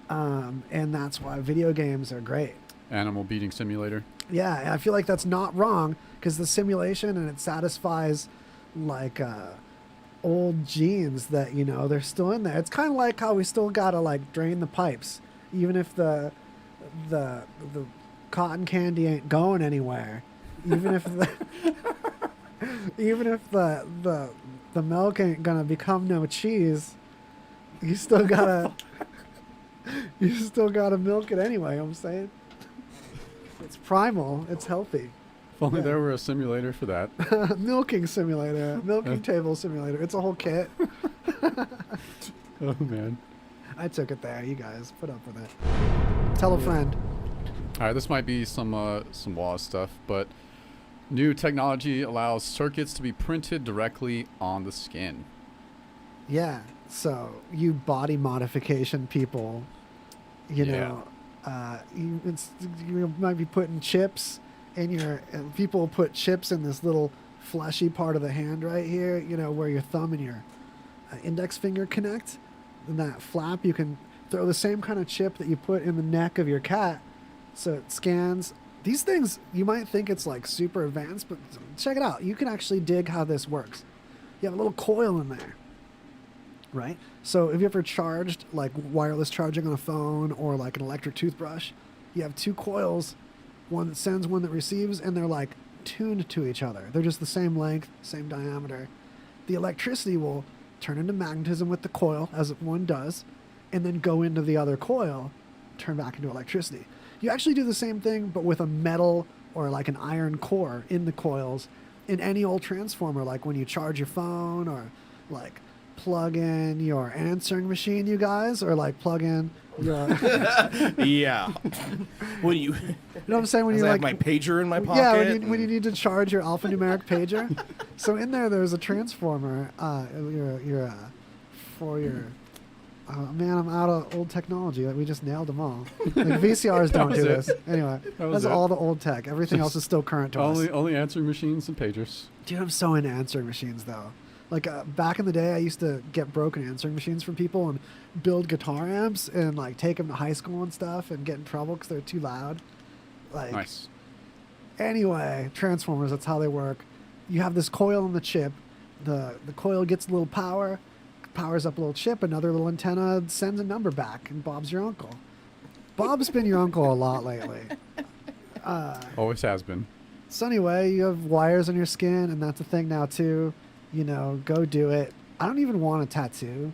And that's why video games are great. Animal beating simulator. Yeah, I feel like that's not wrong because the simulation and it satisfies like old genes that, you know, they're still in there. It's kind of like how we still got to like drain the pipes, even if the cotton candy ain't going anywhere, even if the milk ain't gonna become no cheese, you still gotta milk it anyway. You know what I'm saying, it's primal, it's healthy. If only there were a simulator for that. Milking simulator, milking table simulator. It's a whole kit. Oh man, I took it there. You guys put up with it. Tell a friend. All right, this might be some WAS stuff, but new technology allows circuits to be printed directly on the skin. Yeah, so you body modification people, you know, you might be putting chips in your. People put chips in this little fleshy part of the hand right here, you know, where your thumb and your index finger connect. In that flap, you can throw the same kind of chip that you put in the neck of your cat. So it scans. These things, you might think it's like super advanced, but check it out. You can actually dig how this works. You have a little coil in there, right? So have you ever charged like wireless charging on a phone or like an electric toothbrush? You have two coils, one that sends, one that receives, and they're like tuned to each other. They're just the same length, same diameter. The electricity will turn into magnetism with the coil, as one does, and then go into the other coil, turn back into electricity. You actually do the same thing, but with a metal or like an iron core in the coils in any old transformer, like when you charge your phone or like plug in your answering machine, you guys, or like plug in your... Yeah. When you... You know what I'm saying? When you have like my pager in my pocket. Yeah, when you need to charge your alphanumeric pager. So in there's a transformer for your... man, I'm out of old technology. Like, we just nailed them all. Like, VCRs don't do this. Anyway, that's all the old tech. Everything else is still current to us. Only answering machines and pagers. Dude, I'm so into answering machines, though. Like back in the day, I used to get broken answering machines from people and build guitar amps and like take them to high school and stuff and get in trouble because they're too loud. Like, Nice. Anyway, transformers, that's how they work. You have this coil in the chip. The coil gets a little power, powers up a little chip, another little antenna sends a number back, and Bob's your uncle. Bob's been your uncle a lot lately. Always has been. So anyway, you have wires on your skin, and that's a thing now too. You know, go do it. I don't even want a tattoo.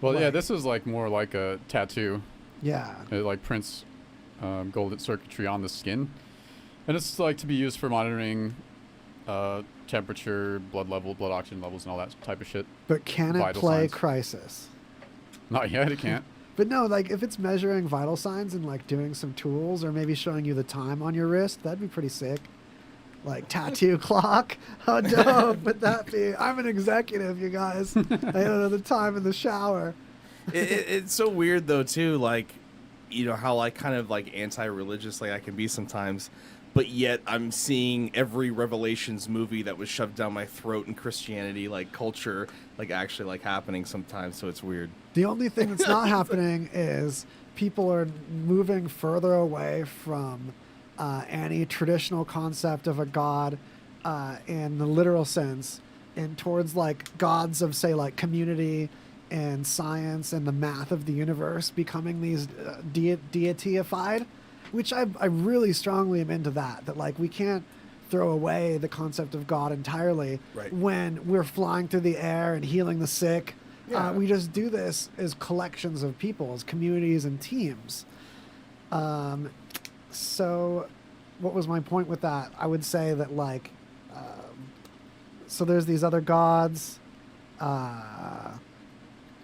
Well, yeah, Like- this is like more like a tattoo. Yeah. It like prints golden circuitry on the skin, and it's like to be used for monitoring temperature, blood level, blood oxygen levels, and all that type of shit. But can it Vital play signs. Crisis? Not yet, it can't. But no, like if it's measuring vital signs and like doing some tools or maybe showing you the time on your wrist, that'd be pretty sick. Like tattoo clock. How dope would that be? I'm an executive, you guys. I know the time in the shower. It's so weird though too, like, you know how like kind of like anti-religious like I can be sometimes, but yet I'm seeing every Revelations movie that was shoved down my throat in Christianity like culture like actually like happening sometimes, so it's weird. The only thing that's not happening is people are moving further away from any traditional concept of a god in the literal sense and towards like gods of, say, like community and science and the math of the universe becoming these deified, which I really strongly am into that like we can't throw away the concept of God entirely when we're flying through the air and healing the sick. Yeah. We just do this as collections of people, as communities and teams. So what was my point with that? I would say that like, so there's these other gods,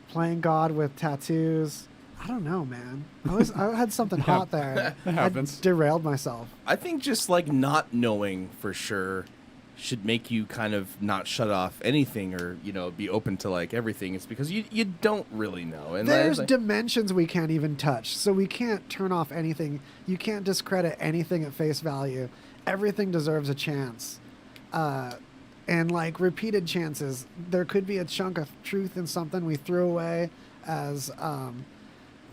playing God with tattoos. I don't know, man. I had something hot there. It happens. I derailed myself. I think just like not knowing for sure should make you kind of not shut off anything or, you know, be open to like everything. It's because you don't really know. And There's like, dimensions we can't even touch, so we can't turn off anything. You can't discredit anything at face value. Everything deserves a chance. And like repeated chances. There could be a chunk of truth in something we threw away as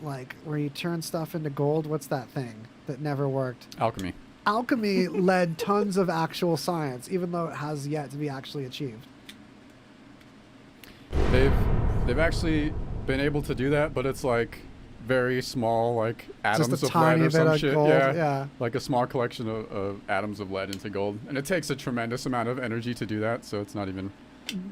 like where you turn stuff into gold. What's that thing that never worked? Alchemy. Alchemy led tons of actual science, even though it has yet to be actually achieved. They've actually been able to do that, but it's like very small, like atoms Just a of tiny lead or bit some of shit. gold, Yeah. yeah. Like a small collection of atoms of lead into gold, and it takes a tremendous amount of energy to do that, so it's not even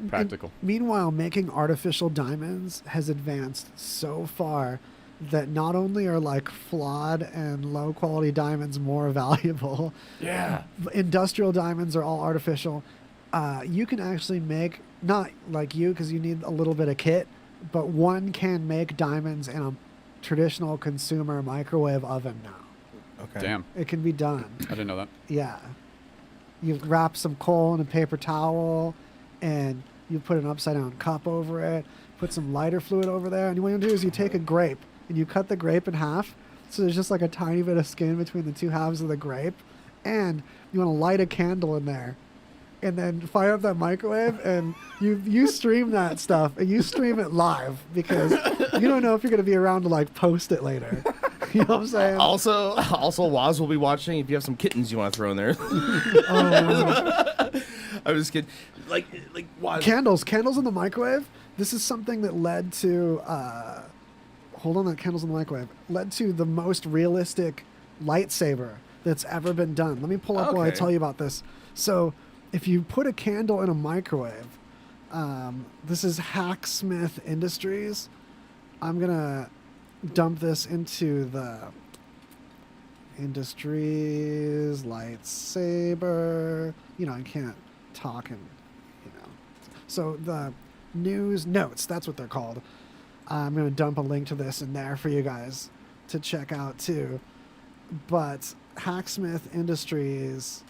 practical. Meanwhile, making artificial diamonds has advanced so far that not only are like flawed and low quality diamonds more valuable, Yeah. industrial diamonds are all artificial. You can actually make, not like you because you need a little bit of kit, but one can make diamonds in a traditional consumer microwave oven now. okay. Damn. It can be done. I didn't know that. Yeah. You wrap some coal in a paper towel and you put an upside down cup over it, put some lighter fluid over there, and what you do is you take a grape and you cut the grape in half, so there's just like a tiny bit of skin between the two halves of the grape, and you want to light a candle in there and then fire up that microwave, and you stream that stuff, and you stream it live because you don't know if you're going to be around to like post it later. You know what I'm saying? Also, Woz will be watching. If you have some kittens you want to throw in there, I'm just kidding. Like Woz. Candles in the microwave. This is something that led to hold on, that candles in the microwave led to the most realistic lightsaber that's ever been done. Let me pull up while I Okay. tell you about this. So if you put a candle in a microwave, this is Hacksmith Industries. I'm gonna dump this into the Industries lightsaber. You know, I can't talk and, you know. So the news notes, that's what they're called. I'm going to dump a link to this in there for you guys to check out too. But Hacksmith Industries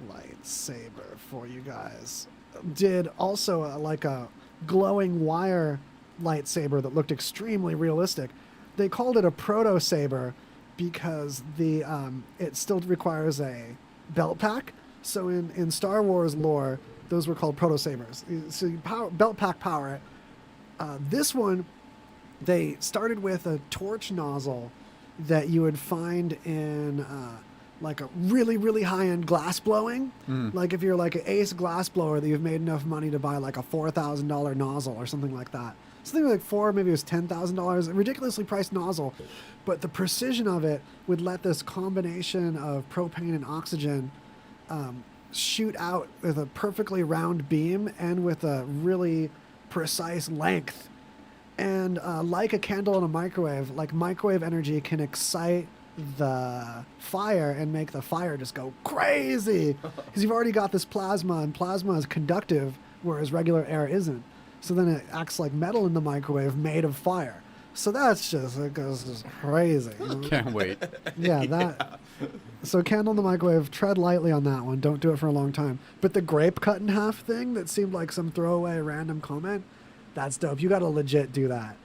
lightsaber for you guys did also like a glowing wire lightsaber that looked extremely realistic. They called it a proto saber because the it still requires a belt pack. So in Star Wars lore, Those were called Proto Sabers. So you belt pack power it. This one, they started with a torch nozzle that you would find in like a really, really high-end glass blowing. Like if you're like an ace glass blower that you've made enough money to buy like a $4,000 nozzle or something like that. Something like maybe it was $10,000, a ridiculously priced nozzle. But the precision of it would let this combination of propane and oxygen shoot out with a perfectly round beam and with a really precise length. And like a candle in a microwave, like microwave energy can excite the fire and make the fire just go crazy. Because you've already got this plasma, and plasma is conductive, whereas regular air isn't. So then it acts like metal in the microwave made of fire. So that's just, it goes just crazy. You know? Can't wait. Yeah, that. So candle in the microwave, tread lightly on that one. Don't do it for a long time. But the grape cut in half thing that seemed like some throwaway random comment, that's dope. You got to legit do that.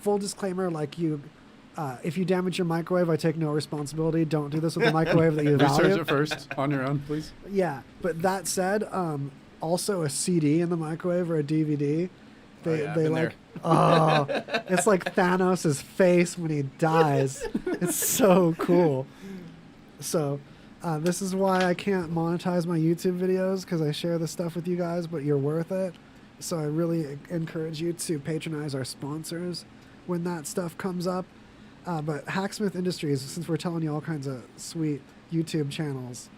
Full disclaimer, like if you damage your microwave, I take no responsibility. Don't do this with the microwave that you value. Research it first on your own, please. Yeah, but that said, also a CD in the microwave or a DVD. They like, it's like Thanos' face when he dies. It's so cool. So this is why I can't monetize my YouTube videos, because I share this stuff with you guys, but you're worth it. So I really encourage you to patronize our sponsors when that stuff comes up. But Hacksmith Industries, since we're telling you all kinds of sweet YouTube channels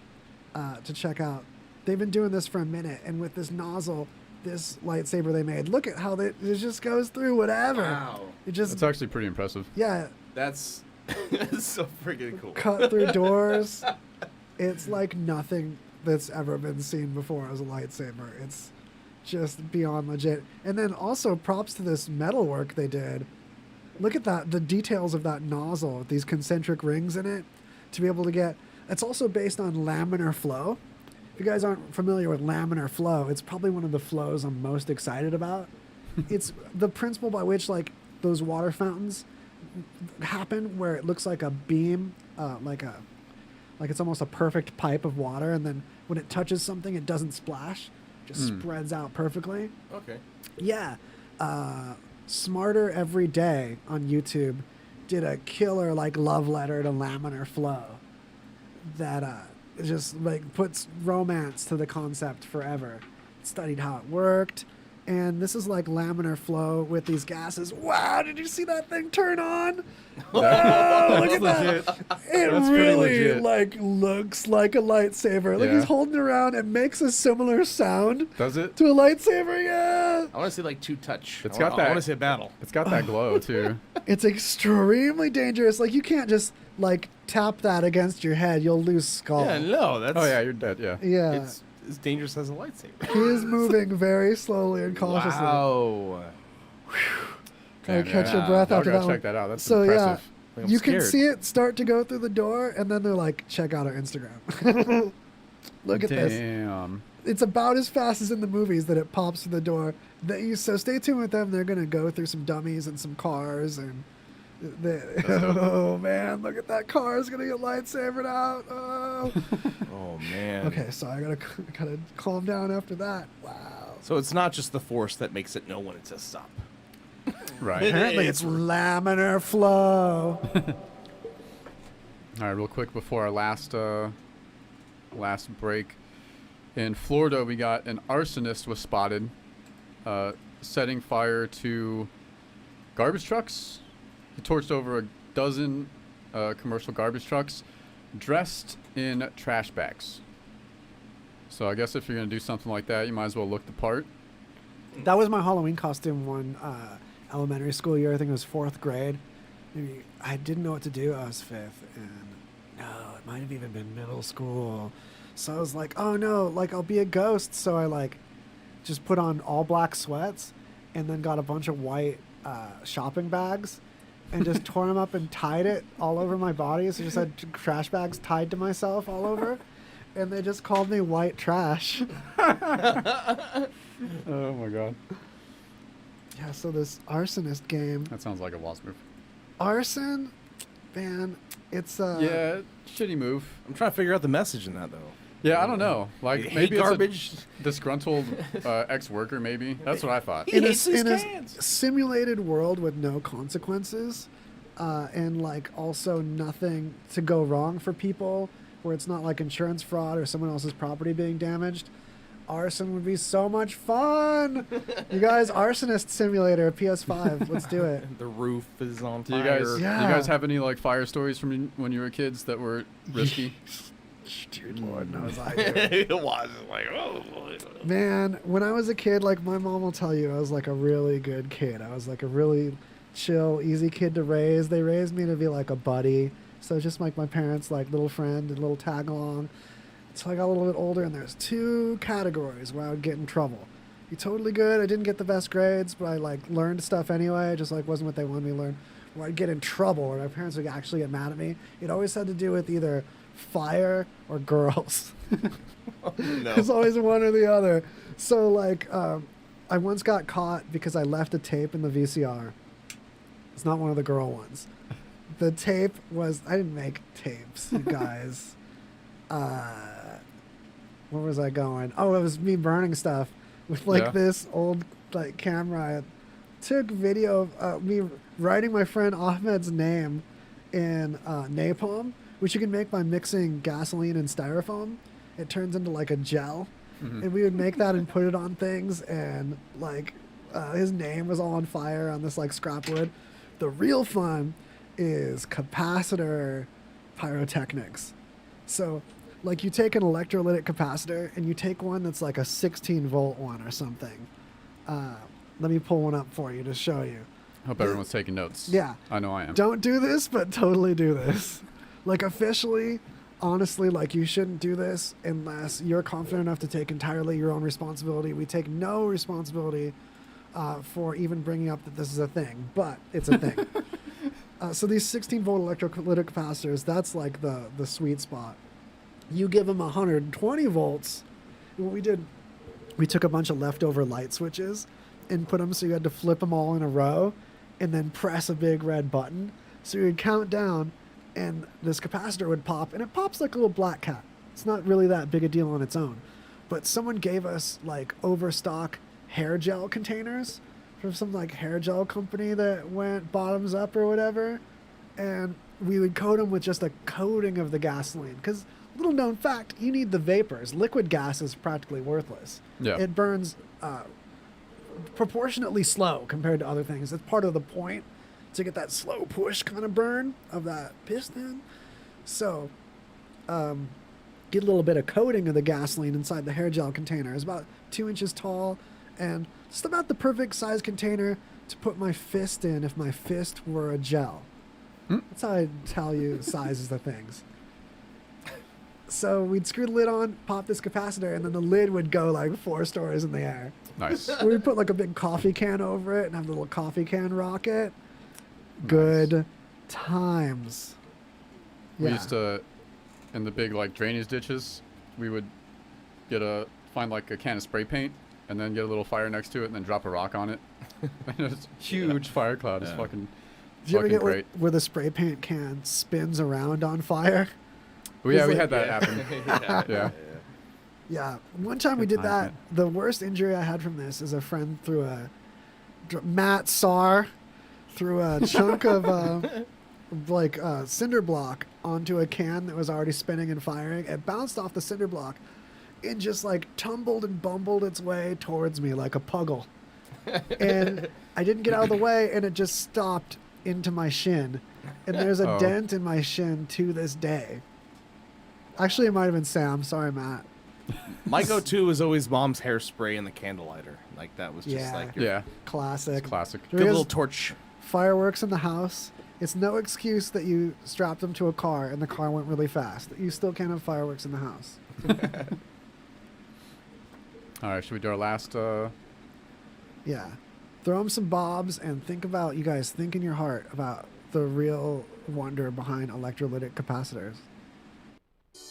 to check out, they've been doing this for a minute, and with this nozzle, this lightsaber they made, look at how it just goes through whatever. Wow. It's actually pretty impressive. Yeah. That's so freaking cool. Cut through doors. It's like nothing that's ever been seen before as a lightsaber. It's just beyond legit. And then also props to this metalwork they did. Look at that, the details of that nozzle with these concentric rings in it to be able to get. It's also based on laminar flow. If you guys aren't familiar with laminar flow, it's probably one of the flows I'm most excited about. It's the principle by which like those water fountains happen, where it looks like a beam, like it's almost a perfect pipe of water, and then when it touches something, it doesn't splash, just spreads out perfectly. Okay. Yeah. Smarter Every Day on YouTube did a killer like love letter to laminar flow that just like puts romance to the concept forever. Studied how it worked, and this is like laminar flow with these gases. Wow, did you see that thing turn on? Wow, look at that. It That's really like looks like a lightsaber. Like he's holding it around and makes a similar sound. Does it? To a lightsaber, yeah. I want to see like two touch. It's I got that. I want to see a battle. It's got that glow too. It's extremely dangerous. Like you can't just like tap that against your head. You'll lose skull. Yeah, no, that's. Oh yeah, you're dead. Yeah. Yeah. It's as dangerous as a lightsaber. He is moving very slowly and cautiously. Wow. Gotta catch your breath after that one. Check that out. That's so impressive. yeah, I'm you scared. can see it start to go through the door, and then they're like, check out our Instagram. Look at this. Damn. It's about as fast as in the movies that it pops through the door. So stay tuned with them. They're gonna go through some dummies and some cars, and oh man, look at that car is gonna get lightsabered out. Oh. Oh man. Okay, so I gotta calm down after that. Wow. So it's not just the force that makes it know when it says stop. Right. Apparently it's laminar flow. All right, real quick before our last break. In Florida, we got an arsonist was spotted setting fire to garbage trucks. He torched over a dozen commercial garbage trucks dressed in trash bags. So I guess if you're going to do something like that, you might as well look the part. That was my Halloween costume one elementary school year. I think it was 4th grade. Maybe I didn't know what to do. I was 5th. And no, it might have even been middle school. So I was like, oh no, like I'll be a ghost. So I like just put on all black sweats and then got a bunch of white shopping bags and just tore them up and tied it all over my body. So just had trash bags tied to myself all over. And they just called me white trash. Oh my god. Yeah, so this arsonist game. That sounds like a boss move. Arson? Man, it's yeah, shitty move. I'm trying to figure out the message in that though. Yeah, I don't know. Like hate maybe garbage. it's a disgruntled ex-worker. Maybe that's what I thought. In hates these a cans. simulated world with no consequences, and like also nothing to go wrong for people, where it's not like insurance fraud or someone else's property being damaged. Arson would be so much fun. You guys, Arsonist Simulator, PS5. Let's do it. The roof is on Do you fire. guys, Yeah. do you guys have any like fire stories from when you were kids that were risky? Dude, Lord knows I do. It was like, oh. Man, when I was a kid, like my mom will tell you, I was like a really good kid. I was like a really chill, easy kid to raise. They raised me to be like a buddy. So just like my parents, like little friend and little tag along. So I got a little bit older, and there's 2 categories where I would get in trouble. Be totally good. I didn't get the best grades, but I like learned stuff anyway. It just like wasn't what they wanted me to learn. Where I'd get in trouble, or my parents would actually get mad at me. It always had to do with either fire or girls. No. It's always one or the other. So like, I once got caught because I left a tape in the VCR. It's not one of the girl ones. The tape was, I didn't make tapes, you guys. Where was I going? Oh, it was me burning stuff with like this old like camera. I took video of me writing my friend Ahmed's name in napalm, which you can make by mixing gasoline and styrofoam. It turns into like a gel, and we would make that and put it on things, and like his name was all on fire on this like scrap wood. The real fun is capacitor pyrotechnics. So like you take an electrolytic capacitor and you take one that's like a 16 volt one or something. Let me pull one up for you to show you. Hope everyone's taking notes. Yeah. I know I am. Don't do this, but totally do this. Like officially, honestly, like you shouldn't do this unless you're confident enough to take entirely your own responsibility. We take no responsibility for even bringing up that this is a thing, but it's a thing. So these 16 volt electrolytic capacitors, that's like the sweet spot. You give them 120 volts. What we did, we took a bunch of leftover light switches and put them so you had to flip them all in a row and then press a big red button. So you would count down and this capacitor would pop, and it pops like a little black cat. It's not really that big a deal on its own. But someone gave us like overstock hair gel containers from some like hair gel company that went bottoms up or whatever. And we would coat them with just a coating of the gasoline. Because little known fact, you need the vapors. Liquid gas is practically worthless. Yeah. It burns proportionately slow compared to other things. It's part of the point to get that slow push kind of burn of that piston. So get a little bit of coating of the gasoline inside the hair gel container. It's about 2 inches tall and just about the perfect size container to put my fist in if my fist were a gel. That's how I tell you sizes of things. So we'd screw the lid on, pop this capacitor, and then the lid would go like 4 stories in the air. Nice. We'd put like a big coffee can over it and have the little coffee can rocket. Good times. We used to, in the big like drainage ditches, we would find like a can of spray paint and then get a little fire next to it and then drop a rock on it. And it's huge fire cloud. It's fucking Did you ever get great. where the spray paint can spins around on fire? Well, yeah, It's we like- had that happen. Yeah. Yeah, one time we did that. The worst injury I had from this is a friend threw Matt Sarr threw a chunk of cinder block onto a can that was already spinning and firing. It bounced off the cinder block and just like tumbled and bumbled its way towards me like a puggle. And I didn't get out of the way, and it just stopped into my shin. And there's a dent in my shin to this day. Actually, it might have been Sam. Sorry, Matt. My go-to was always Mom's hairspray and the candle lighter. Like that was just like your Classic. Classic. good little torch. Fireworks in the house. It's no excuse that you strapped them to a car and the car went really fast. You still can't have fireworks in the house. All right, should we do our last? Yeah. Throw them some bobs and think about, you guys, think in your heart about the real wonder behind electrolytic capacitors.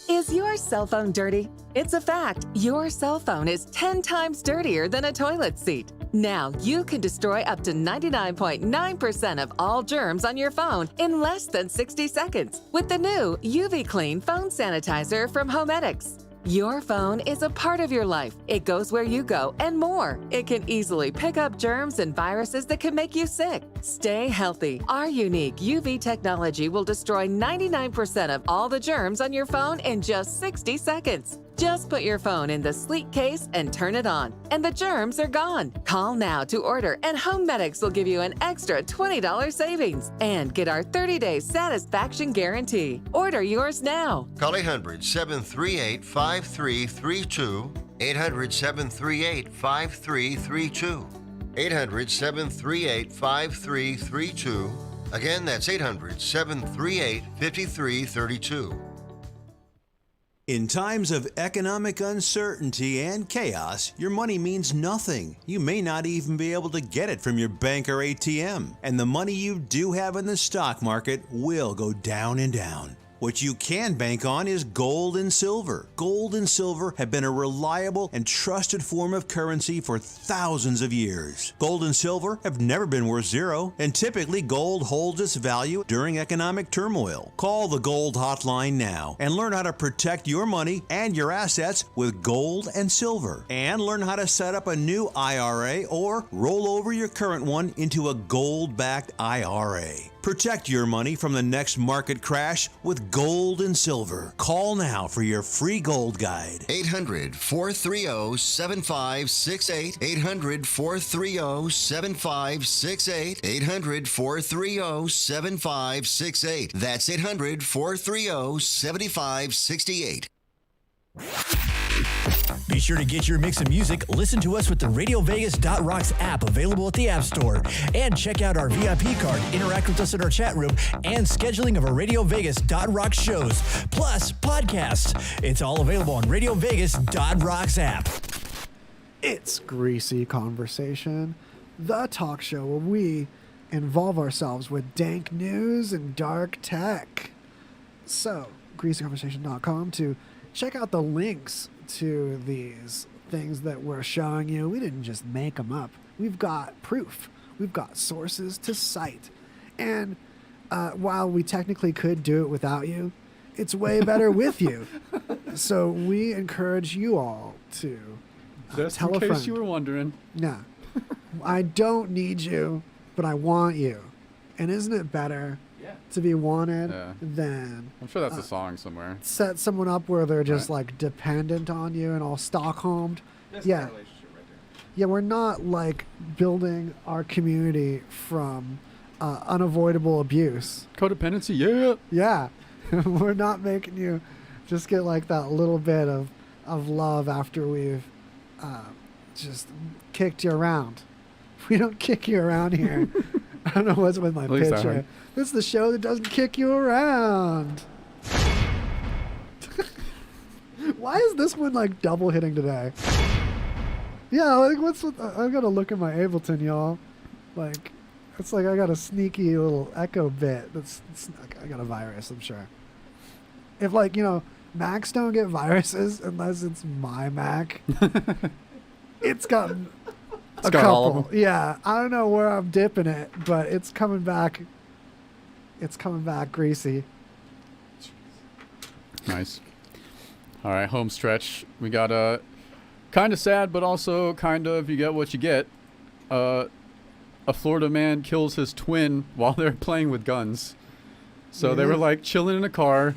Is your cell phone dirty? It's a fact. Your cell phone is 10 times dirtier than a toilet seat. Now you can destroy up to 99.9% of all germs on your phone in less than 60 seconds with the new UV Clean Phone Sanitizer from Homedics. Your phone is a part of your life. It goes where you go and more. It can easily pick up germs and viruses that can make you sick. Stay healthy. Our unique UV technology will destroy 99% of all the germs on your phone in just 60 seconds. Just put your phone in the sleek case and turn it on, and the germs are gone. Call now to order, and Home Medics will give you an extra $20 savings and get our 30-day satisfaction guarantee. Order yours now. Call 800-738-5332. 800-738-5332. 800-738-5332. Again, that's 800-738-5332. In times of economic uncertainty and chaos, your money means nothing. You may not even be able to get it from your bank or ATM. And the money you do have in the stock market will go down and down. What you can bank on is gold and silver. Gold and silver have been a reliable and trusted form of currency for thousands of years. Gold and silver have never been worth zero, and typically gold holds its value during economic turmoil. Call the Gold Hotline now and learn how to protect your money and your assets with gold and silver. And learn how to set up a new IRA or roll over your current one into a gold-backed IRA. Protect your money from the next market crash with gold and silver. Call now for your free gold guide. 800-430-7568. 800-430-7568. 800-430-7568. That's 800-430-7568. Be sure to get your mix of music. Listen to us with the RadioVegas.Rocks app available at the App Store. And check out our VIP card, interact with us in our chat room, and scheduling of our RadioVegas.Rocks shows, plus podcasts. It's all available on RadioVegas.Rocks app. It's Greasy Conversation, the talk show where we involve ourselves with dank news and dark tech. So, greasyconversation.com to check out the links to these things that we're showing you. We didn't just make them up. We've got proof. We've got sources to cite. And while we technically could do it without you, it's way better with you. So we encourage you all to Just tell in a case friend. you were wondering. No. I don't need you, but I want you. And isn't it better to be wanted than... I'm sure that's a song somewhere. Set someone up where they're just like dependent on you and all Stockholmed. That's Yeah. kind of relationship right there. Yeah, we're not like building our community from unavoidable abuse. Codependency, yeah. Yeah. We're not making you just get like that little bit of love after we've just kicked you around. We don't kick you around here. I don't know what's with my least I pitch here. heard. This is the show that doesn't kick you around. Why is this one like double hitting today? Yeah, like what's with, I gotta look at my Ableton, y'all. Like, it's like I got a sneaky little echo bit. I got a virus, I'm sure. If like, Macs don't get viruses unless it's my Mac. It's got a couple. all of them. Yeah, I don't know where I'm dipping it, but it's coming back. It's coming back greasy. Nice. All right, home stretch. We got a kind of sad, but also kind of you get what you get. A Florida man kills his twin while they're playing with guns. So they were like chilling in a car.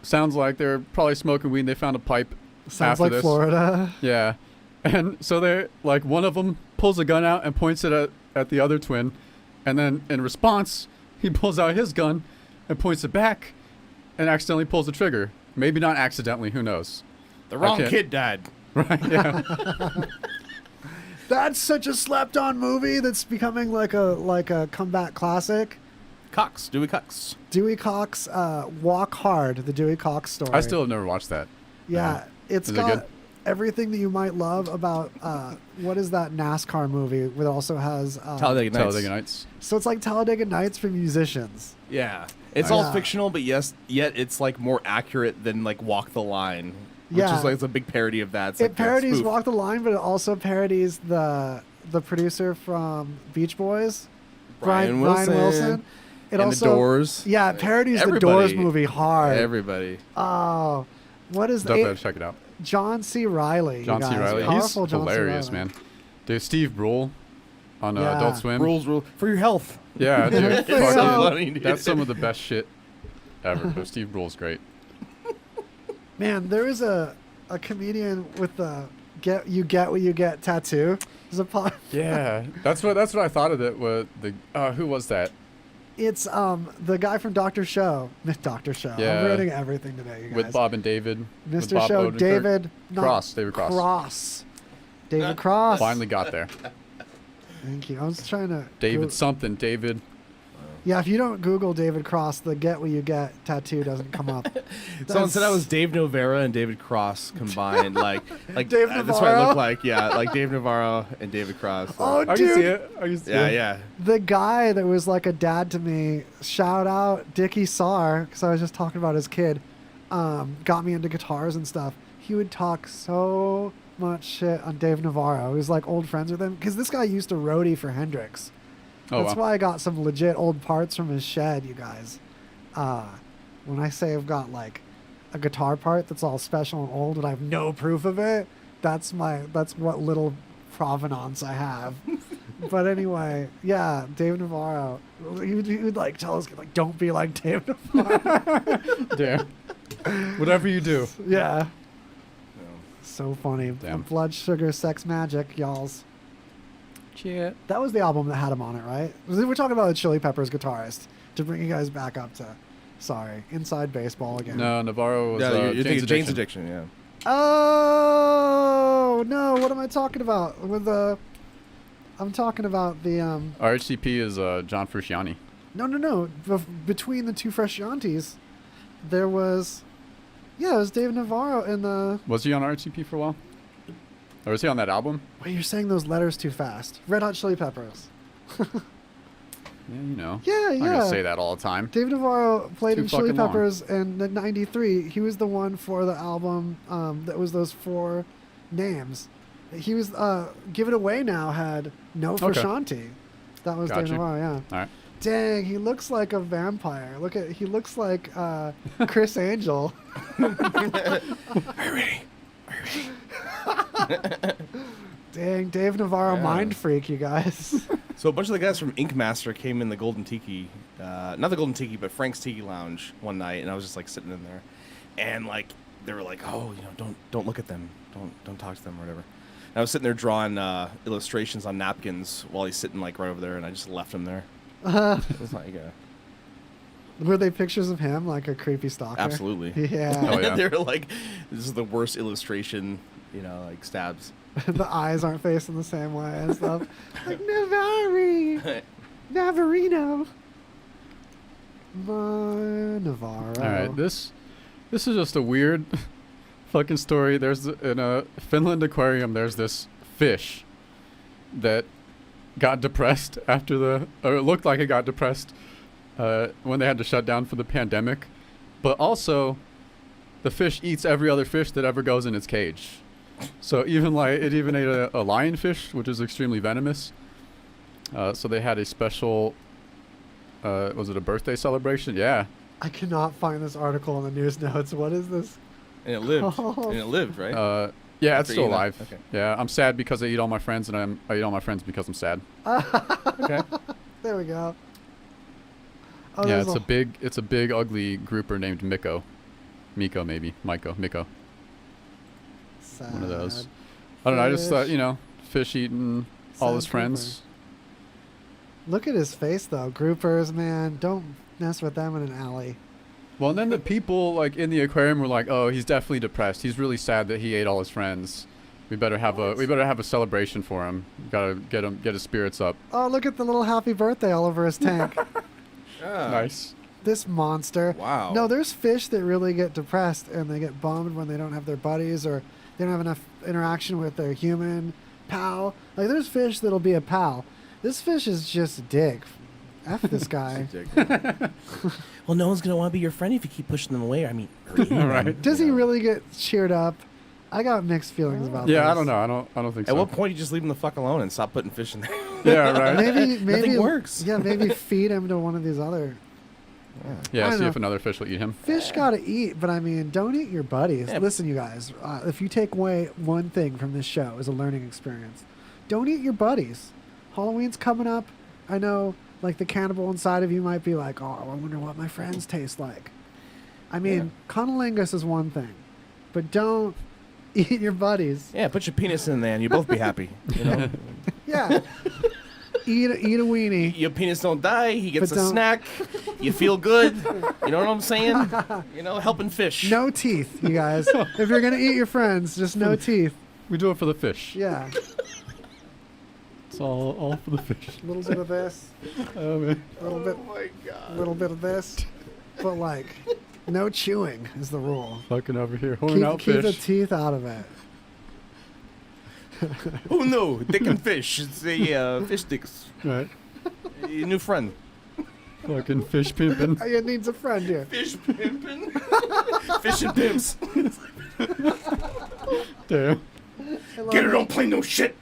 Sounds like they're probably smoking weed. They found a pipe. Sounds after like this. Florida. Yeah. And so they're like, one of them pulls a gun out and points it at the other twin. And then in response, he pulls out his gun and points it back and accidentally pulls the trigger. Maybe not accidentally, who knows? The wrong kid died. Right, yeah. That's such a slept-on movie that's becoming like a comeback classic. Dewey Cox. Dewey Cox, Walk Hard, the Dewey Cox story. I still have never watched that. Yeah, it's Is it got good? everything that you might love about what is that NASCAR movie that also has Talladega Nights. Talladega Nights. So it's like Talladega Nights for musicians. Yeah. It's all fictional, but yet it's like more accurate than like Walk the Line. Which is like it's a big parody of that. It's It like parodies spoof. Walk the Line, but it also parodies the producer from Beach Boys, Brian Wilson. Wilson. It And also, The Doors. Yeah, it parodies Everybody. the Doors movie hard. Everybody. Oh, What is Definitely check it out. John C. Riley? John C. Riley. He's Powerful John C. hilarious, Riley. man. Dude, Steve Brule on Adult Swim. Rules for your health. Yeah, dude. For your fucking- health. Funny, dude. That's some of the best shit ever. But Steve Brule's great. Man, there is a comedian with the "Get What You Get" tattoo. There's a Yeah, that's what I thought of it. With the who was that? It's the guy from Dr. Show. Dr. Show. Yeah. I'm reading everything today, you guys. With Bob and David. with Mr. Bob Show, Odenkirk. David Cross. David Cross. Cross. David Cross. Finally got there. Thank you. I was trying to. David something. David. Yeah, if you don't Google David Cross, the "Get What You Get" tattoo doesn't come up. Someone said I was Dave Novara and David Cross combined. like Dave that's what I Navarro? look like. Yeah, like Dave Navarro and David Cross. Oh, I can dude. see it. I can see it. yeah. The guy that was like a dad to me, shout out Dickie Sarr, because I was just talking about his kid, got me into guitars and stuff. He would talk so much shit on Dave Navarro. He was like old friends with him, because this guy used to roadie for Hendrix. Oh, That's wow. why I got some legit old parts from his shed, you guys. When I say I've got like a guitar part that's all special and old and I have no proof of it, that's what little provenance I have. But anyway, yeah, Dave Navarro. He would like tell us like, don't be like Dave Navarro. Damn. Whatever you do. Yeah. So funny. Damn. Blood Sugar Sex Magic, y'alls. Shit. That was the album that had him on it, right? We're talking about the Chili Peppers guitarist. To bring you guys back up to, Inside Baseball again. No, Navarro was Yeah, you're thinking Jane's Addiction. Addiction. Yeah. Oh no! What am I talking about? I'm talking about the RHCP is John Frusciante. No. Between the two Frusciantes, there was, it was Dave Navarro and the. Was he on RHCP for a while? Or was he on that album? Wait, you're saying those letters too fast. Red Hot Chili Peppers. Yeah, you know. Yeah, I'm yeah. not gonna say that all the time. Dave Navarro played Too in Chili fucking long. Peppers in '93. He was the one for the album that was those 4 names. He was Give It Away Now had no Okay. Frusciante. That was Dave Gotcha. Navarro, yeah. All right. Dang, he looks like a vampire. He looks like Chris Angel. Dang, Dave Navarro, Yeah. mind freak, you guys. So a bunch of the guys from Ink Master came in the Golden Tiki, not the Golden Tiki, but Frank's Tiki Lounge one night, and I was just like sitting in there, and like they were like, "Oh, don't look at them, don't talk to them or whatever." And I was sitting there drawing illustrations on napkins while he's sitting like right over there, and I just left him there. It was like, Were they pictures of him, like a creepy stalker? absolutely. Yeah. Oh, yeah. They were like, "This is the worst illustration," like stabs. The eyes aren't facing the same way and stuff. Like Navarino. Navarro. All right. This is just a weird fucking story. There's in a Finland aquarium. There's this fish that got depressed or it looked like it got depressed when they had to shut down for the pandemic. But also, the fish eats every other fish that ever goes in its cage. So it even ate a lionfish, which is extremely venomous. So they had a special, was it a birthday celebration? Yeah. I cannot find this article in the news notes. What is this? And it lived. Oh. And it lived, right? Yeah, After it's still eating it? alive. Okay. Yeah, I'm sad because I eat all my friends, and I eat all my friends because I'm sad. Okay. There we go. Oh, Yeah, there's it's a big ugly grouper named Miko. Miko, maybe. Miko. sad. One of those. I don't know, I just thought, fish. fish eating all Sad his friends. Look at his face, though. Groupers, man. Don't mess with them in an alley. Well, and then the people in the aquarium were like, "Oh, he's definitely depressed. He's really sad that he ate all his friends. We better have a celebration for him. We gotta get his spirits up." Oh, look at the little happy birthday all over his tank. Nice. This monster. Wow. No, there's fish that really get depressed and they get bummed when they don't have their buddies or they don't have enough interaction with their human pal. Like, there's fish that'll be a pal. This fish is just a dick. F this guy. Well, no one's gonna want to be your friend if you keep pushing them away. I mean, Right. Does he really get cheered up? I got mixed feelings about this. Yeah, I don't know. I don't think so. At what point you just leave him the fuck alone and stop putting fish in there? Yeah, right. Maybe Nothing works. Yeah, maybe feed him to one of these other Yeah, I see know. if another fish will eat him. Fish gotta eat, but I mean, don't eat your buddies. Yeah. Listen, you guys, if you take away one thing from this show as a learning experience, don't eat your buddies. Halloween's coming up. I know, like, the cannibal inside of you might be like, oh, I wonder what my friends taste like. I mean, cunnilingus is one thing, but don't eat your buddies. Yeah, put your penis in there and you'll both be happy. You know? Yeah. Eat a weenie. Your penis don't die. He gets But a don't- snack. You feel good. You know what I'm saying? You know, helping fish. No teeth, you guys. If you're going to eat your friends, just no teeth. We do it for the fish. Yeah. It's all for the fish. A little bit of this. Oh, man. A little bit. Oh my God. A little bit of this. But, like, no chewing is the rule. Fucking over here, horn out Keep the fish. teeth out of it. Oh no, dick and fish. It's a fish sticks. Right. Your new friend. Fucking fish pimping. It needs a friend here. Fish pimping. Fish and pimps. Damn. Get it, don't play no shit.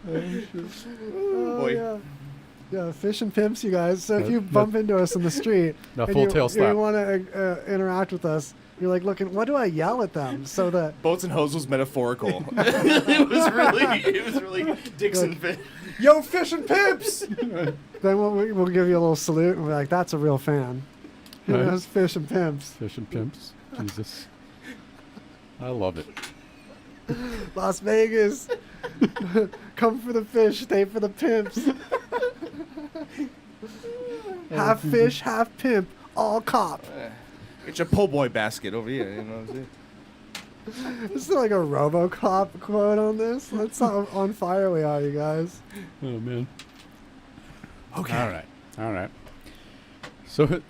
Oh, boy. yeah. Yeah, fish and pimps, you guys. So if Yeah, you bump into us in the street No, and full you, tail slap. you want to interact with us, you're like, looking, what do I yell at them? So that, Boats and hose was metaphorical. it was really dicks and fish. yo, fish and pimps! Then we'll give you a little salute and we're like, that's a real fan. He Right. knows fish and pimps. Fish and pimps. Jesus. I love it. Las Vegas. Come for the fish, stay for the pimps. Half fish, half pimp, all cop. Get your po' boy basket over here. You know what I'm saying? This is like a RoboCop quote on this. That's how on fire we are, you guys. Oh, man. Okay. All right. So,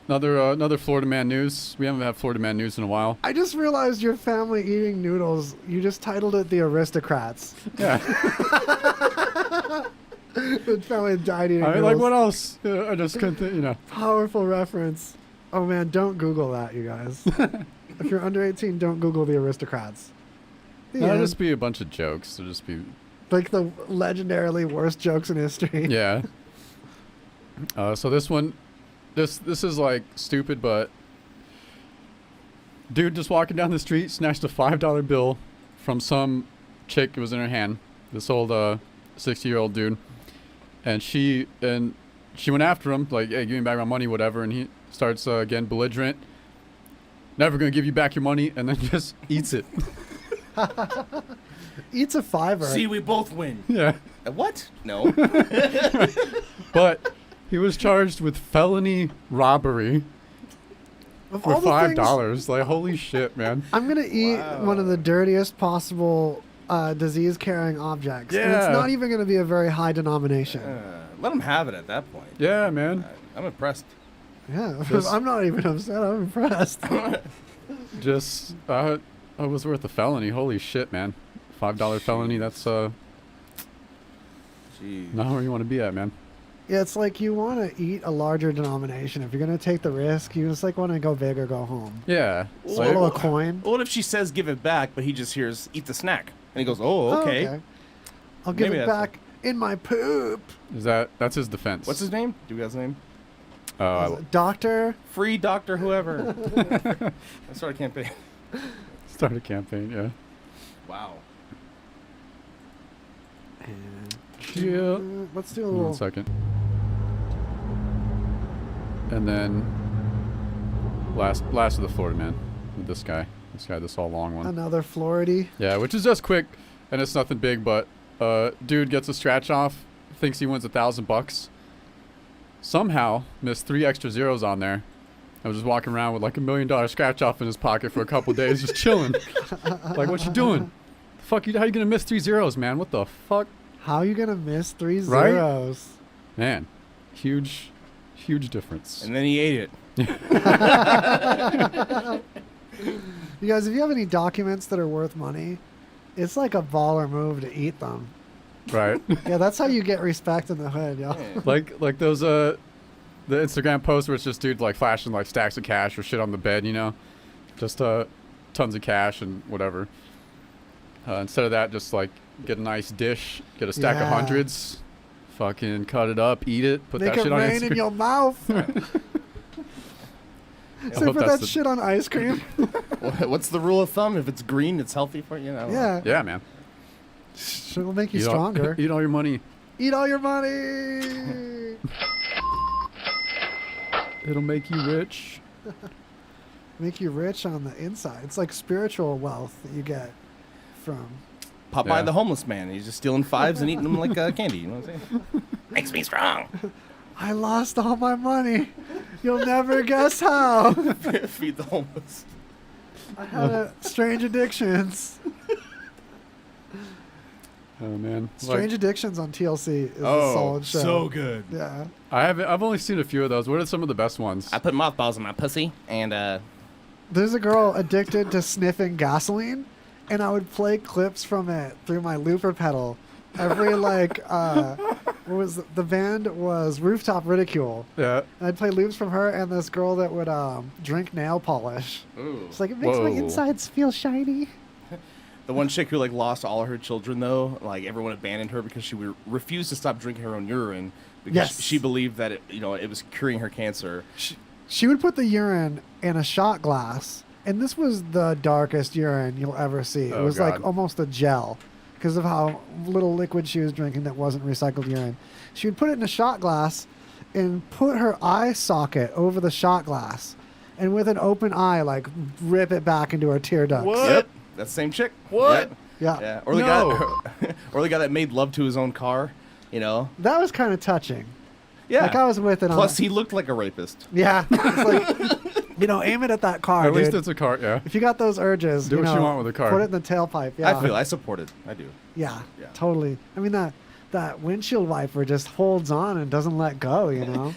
another Florida man news. We haven't had Florida man news in a while. I just realized your family eating noodles. You just titled it The Aristocrats. Yeah. The family died eating I mean, noodles. like, what else? I just couldn't think, you know. Powerful reference. Oh man, don't Google that, you guys. If you're under 18, don't Google The Aristocrats. The That'll end. just be a bunch of jokes. It'll just be, Like the legendarily worst jokes in history. yeah. So this one, this is like stupid, but dude just walking down the street snatched a $5 bill from some chick. It was in her hand. This old 60-year-old dude, and she went after him like, "Hey, give me back my money, whatever." And he starts getting belligerent. Never gonna give you back your money, and then just eats it. Eats a $5. See, we both win. Yeah. What? No. But he was charged with felony robbery Of for all the things- $5. Like, holy shit, man. I'm gonna eat one of the dirtiest possible disease-carrying objects. And it's Yeah. not even gonna be a very high denomination. Let him have it at that point. Yeah, man. I'm impressed. Yeah, Just- I'm not even upset. I'm impressed. Just, it was worth a felony. Holy shit, man. $5 felony, that's Jeez. not where you want to be at, man. Yeah, it's like you want to eat a larger denomination. If you're gonna take the risk, you just like want to go big or go home. Yeah. Swallow a coin. What if she says give it back, but he just hears eat the snack? And he goes, oh, okay. I'll give Maybe it that's in my poop. That's his defense. What's his name? Do we got his name? Doctor. Free Doctor whoever. That's our campaign. Start a campaign, yeah. Wow. And let's do a little. 1 second. And then last of the Florida man with this guy. This all long one. Another Florida. Yeah, which is just quick, and it's nothing big, but dude gets a scratch off, thinks he wins $1,000. Somehow missed 3 extra zeros on there. I was just walking around with like $1 million scratch off in his pocket for a couple days, just chilling. Like, what you doing? How you gonna miss 3 zeros, man? What the fuck? How you gonna miss 3 Right? zeros? Man, huge difference. And then he ate it. You guys, if you have any documents that are worth money, it's like a baller move to eat them. Right. Yeah, that's how you get respect in the hood, y'all. like those the Instagram posts where it's just dude like flashing like stacks of cash or shit on the bed, you know, just tons of cash and whatever. Instead of that, just like get a nice dish, get a stack of Yeah. hundreds, Fucking cut it up, eat it, put Make that it shit on rain Instagram. in your mouth. I So hope put that's that shit on ice cream. What's the rule of thumb? If it's green, it's healthy for you. Know? Yeah. Yeah, man. It'll make you stronger. Eat all your money. Eat all your money. It'll make you rich. Make you rich on the inside. It's like spiritual wealth that you get from. Popeye the homeless man. He's just stealing fives and eating them like candy. You know what I'm saying? Makes me strong. I lost all my money. You'll never guess how. Feed the homeless. I had strange addictions. Oh man. Strange Addictions on TLC is a Oh, solid show. so good. Yeah. I've only seen a few of those. What are some of the best ones? I put mothballs in my pussy and There's a girl addicted to sniffing gasoline, and I would play clips from it through my looper pedal. Every what was the band was Rooftop Ridicule. Yeah. And I'd play loops from her and this girl that would drink nail polish. Ooh. It's like it makes my insides feel shiny. The one chick who like lost all her children though, like everyone abandoned her because she refused to stop drinking her own urine because Yes. she believed that it was curing her cancer. She would put the urine in a shot glass, and this was the darkest urine you'll ever see. It Oh, was God. like almost a gel because of how little liquid she was drinking that wasn't recycled urine. She would put it in a shot glass and put her eye socket over the shot glass, and with an open eye, like rip it back into her tear ducts. What? Yep, that same chick. What? Yeah. Yeah. Or the guy, or the guy that made love to his own car. You know. That was kind of touching. Yeah. Like I was with it. Plus, he looked like a rapist. Yeah. It's like, aim it at that car. At least dude. it's a car. Yeah. If you got those urges, Do what you want with a car. Put it in the tailpipe. Yeah. I support it. I do. Yeah, Yeah. totally. I mean, that windshield wiper just holds on and doesn't let go,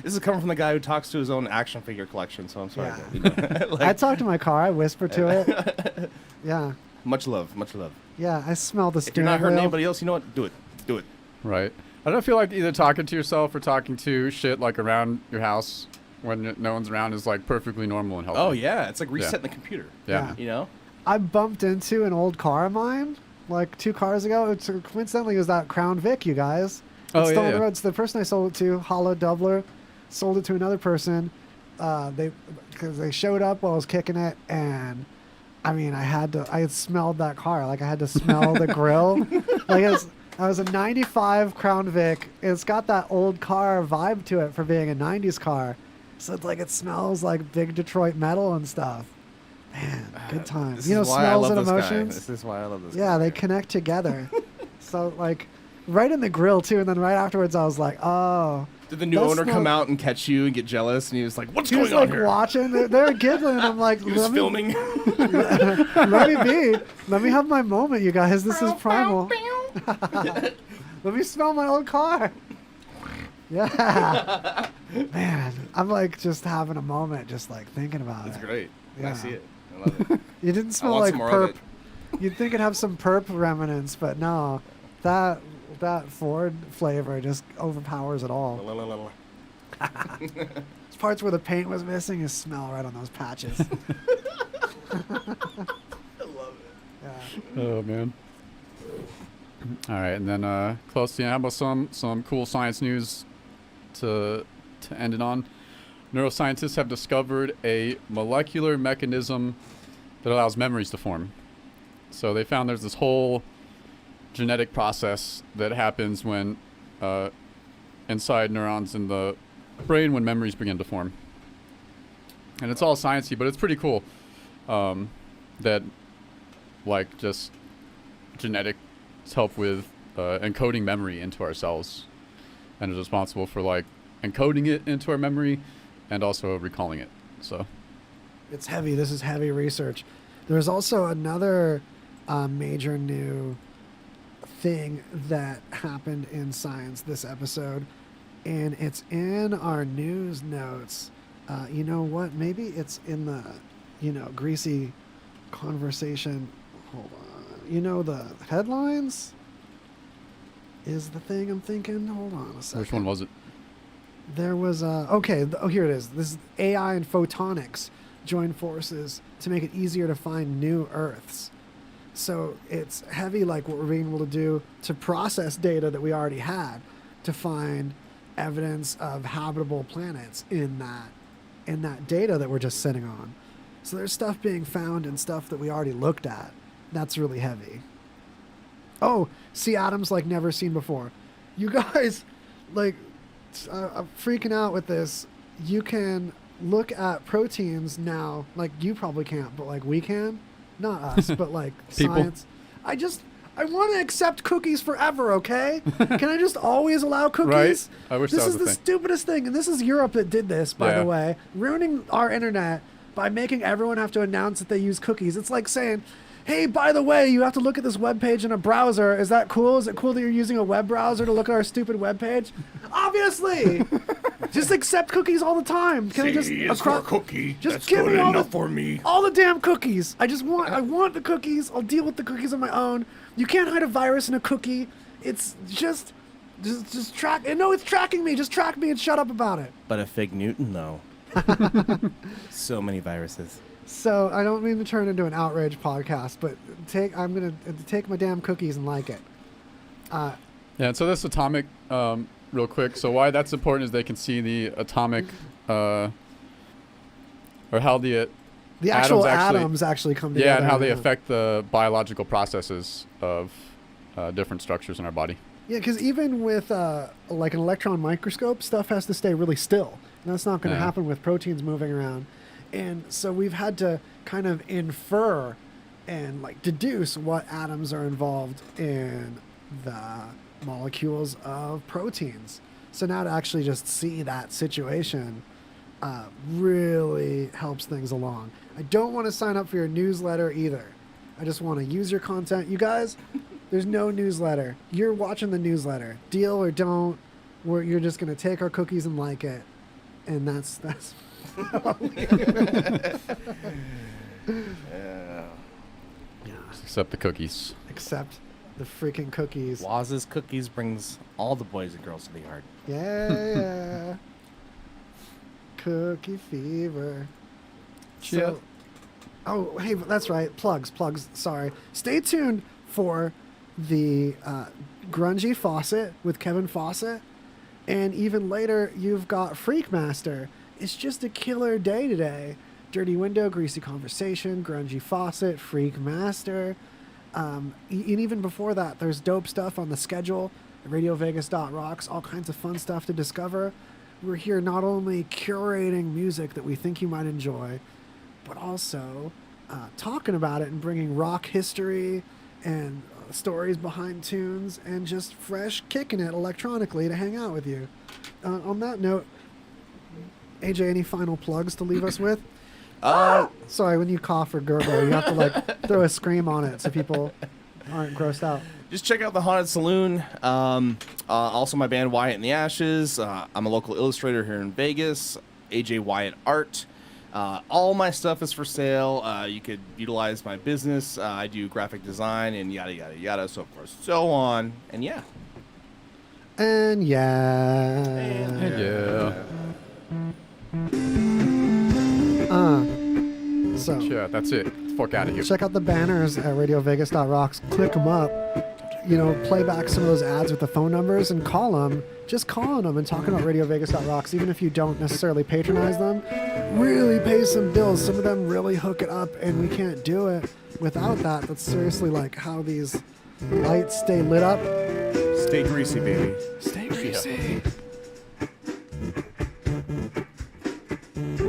This is coming from the guy who talks to his own action figure collection, so I'm sorry. Yeah. I talk to my car. I whisper to it. Yeah. Much love. Much love. Yeah, I smell the If you're steering not hurting wheel. anybody else, you know what? Do it. Do it. Right. I don't feel like either talking to yourself or talking to shit like around your house when no one's around is like perfectly normal and healthy. Oh, yeah. It's like resetting the computer. Yeah. You know? I bumped into an old car of mine like 2 cars ago. Coincidentally, it was that Crown Vic, you guys. Oh, It's still on yeah. the road. It's the person I sold it to, Hollow Doubler, sold it to another person. Because they showed up while I was kicking it, and I mean, I had smelled that car. Like, I had to smell the grill. Like, I was a 95 Crown Vic. It's got that old car vibe to it for being a 90s car. So it's like, it smells like big Detroit metal and stuff. Man, good times. This is why I Smells love and this guy. emotions. This is why I love this guy. Yeah, they connect together. So, like, right in the grill, too. And then right afterwards, I was like, oh. Did the new that's owner not- come out and catch you and get jealous? And he was like, what's He was going on like here? watching. They're giggling. And I'm like, He was let filming. let me be. Let me have my moment, you guys. This is primal. Let me smell my old car. Yeah. Man, I'm like just having a moment, just like thinking about That's it. great. Yeah. I see it. I love it. You didn't smell want like some more of perp. it. You'd think it'd have some perp remnants, but no. That Ford flavor just overpowers it all. There's parts where the paint was missing. You smell right on those patches. Oh man. All right, and then close to how about some cool science news to end it on. Neuroscientists have discovered a molecular mechanism that allows memories to form. So they found there's this whole genetic process that happens when inside neurons in the brain when memories begin to form. And it's all sciencey, but it's pretty cool that like just genetics help with encoding memory into ourselves and is responsible for like encoding it into our memory and also recalling it. So It's heavy. This is heavy research. There's also another major new thing that happened in science this episode, and it's in our news notes. You know what? Maybe it's in the, greasy conversation. Hold on. The headlines is the thing I'm thinking. Hold on a second. which one was it? There was here it is. This is AI and photonics join forces to make it easier to find new Earths. So it's heavy, like what we're being able to do to process data that we already had, to find evidence of habitable planets in that data that we're just sitting on. So there's stuff being found and stuff that we already looked at. That's really heavy. Oh, see atoms like never seen before. You guys, like, I'm freaking out with this. You can look at proteins now, like you probably can't, but like we can. Not us, but like science. I want to accept cookies forever, okay? Can I just always allow cookies? Right? I wish this that was is the the thing. stupidest thing, and this is Europe that did this, by the way, ruining our internet by making everyone have to announce that they use cookies. It's like saying, hey, by the way, you have to look at this web page in a browser. Is that cool? Is it cool that you're using a web browser to look at our stupid web page? Obviously. Just accept cookies all the time. Can I just cookie. Just give me all the damn cookies. I want the cookies. I'll deal with the cookies on my own. You can't hide a virus in a cookie. It's just track. No, it's tracking me. Just track me and shut up about it. But a Fig Newton, though. So many viruses. So I don't mean to turn into an outrage podcast, but I'm gonna take my damn cookies and like it. And so this atomic, real quick. So why that's important is they can see the atomic, or how the actual atoms actually come together. Yeah, and how they affect the biological processes of different structures in our body. Yeah, because even with like an electron microscope, stuff has to stay really still. And that's not going to happen with proteins moving around. And so we've had to kind of infer and like deduce what atoms are involved in the molecules of proteins. So now to actually just see that situation really helps things along. I don't want to sign up for your newsletter either. I just want to use your content. You guys, there's no newsletter. You're watching the newsletter. Deal or don't, you're just going to take our cookies and like it. And that's Except the cookies. Except the freaking cookies. Waz's Cookies brings all the boys and girls to the yard. Yeah. Cookie fever. So, oh, hey, that's right. Plugs. Sorry. Stay tuned for the Grungy Faucet with Kevin Fawcett. And even later, you've got Freakmaster. It's just a killer day today. Dirty Window, Greasy Conversation, Grungy Faucet, Freakmaster. And even before that, there's dope stuff on the schedule. RadioVegas.Rocks, all kinds of fun stuff to discover. We're here not only curating music that we think you might enjoy, but also talking about it and bringing rock history and stories behind tunes and just fresh kicking it electronically to hang out with you. On that note, AJ, any final plugs to leave us with? Sorry, when you cough or gurgle, you have to like throw a scream on it so people aren't grossed out. Just check out the Haunted Saloon. Also, my band Wyatt and the Ashes. I'm a local illustrator here in Vegas. AJ Wyatt Art. All my stuff is for sale. You could utilize my business. I do graphic design and yada, yada, yada, so forth, so on. And yeah. And yeah. So yeah, that's it. Fuck out of here. Check out the banners at RadioVegas.Rocks. Click them up. Play back some of those ads with the phone numbers and call them. Just calling them and talking about RadioVegas.Rocks, even if you don't necessarily patronize them, really pay some bills. Some of them really hook it up, and we can't do it without that. That's seriously like how these lights stay lit up. Stay greasy, baby. Stay greasy. Yeah.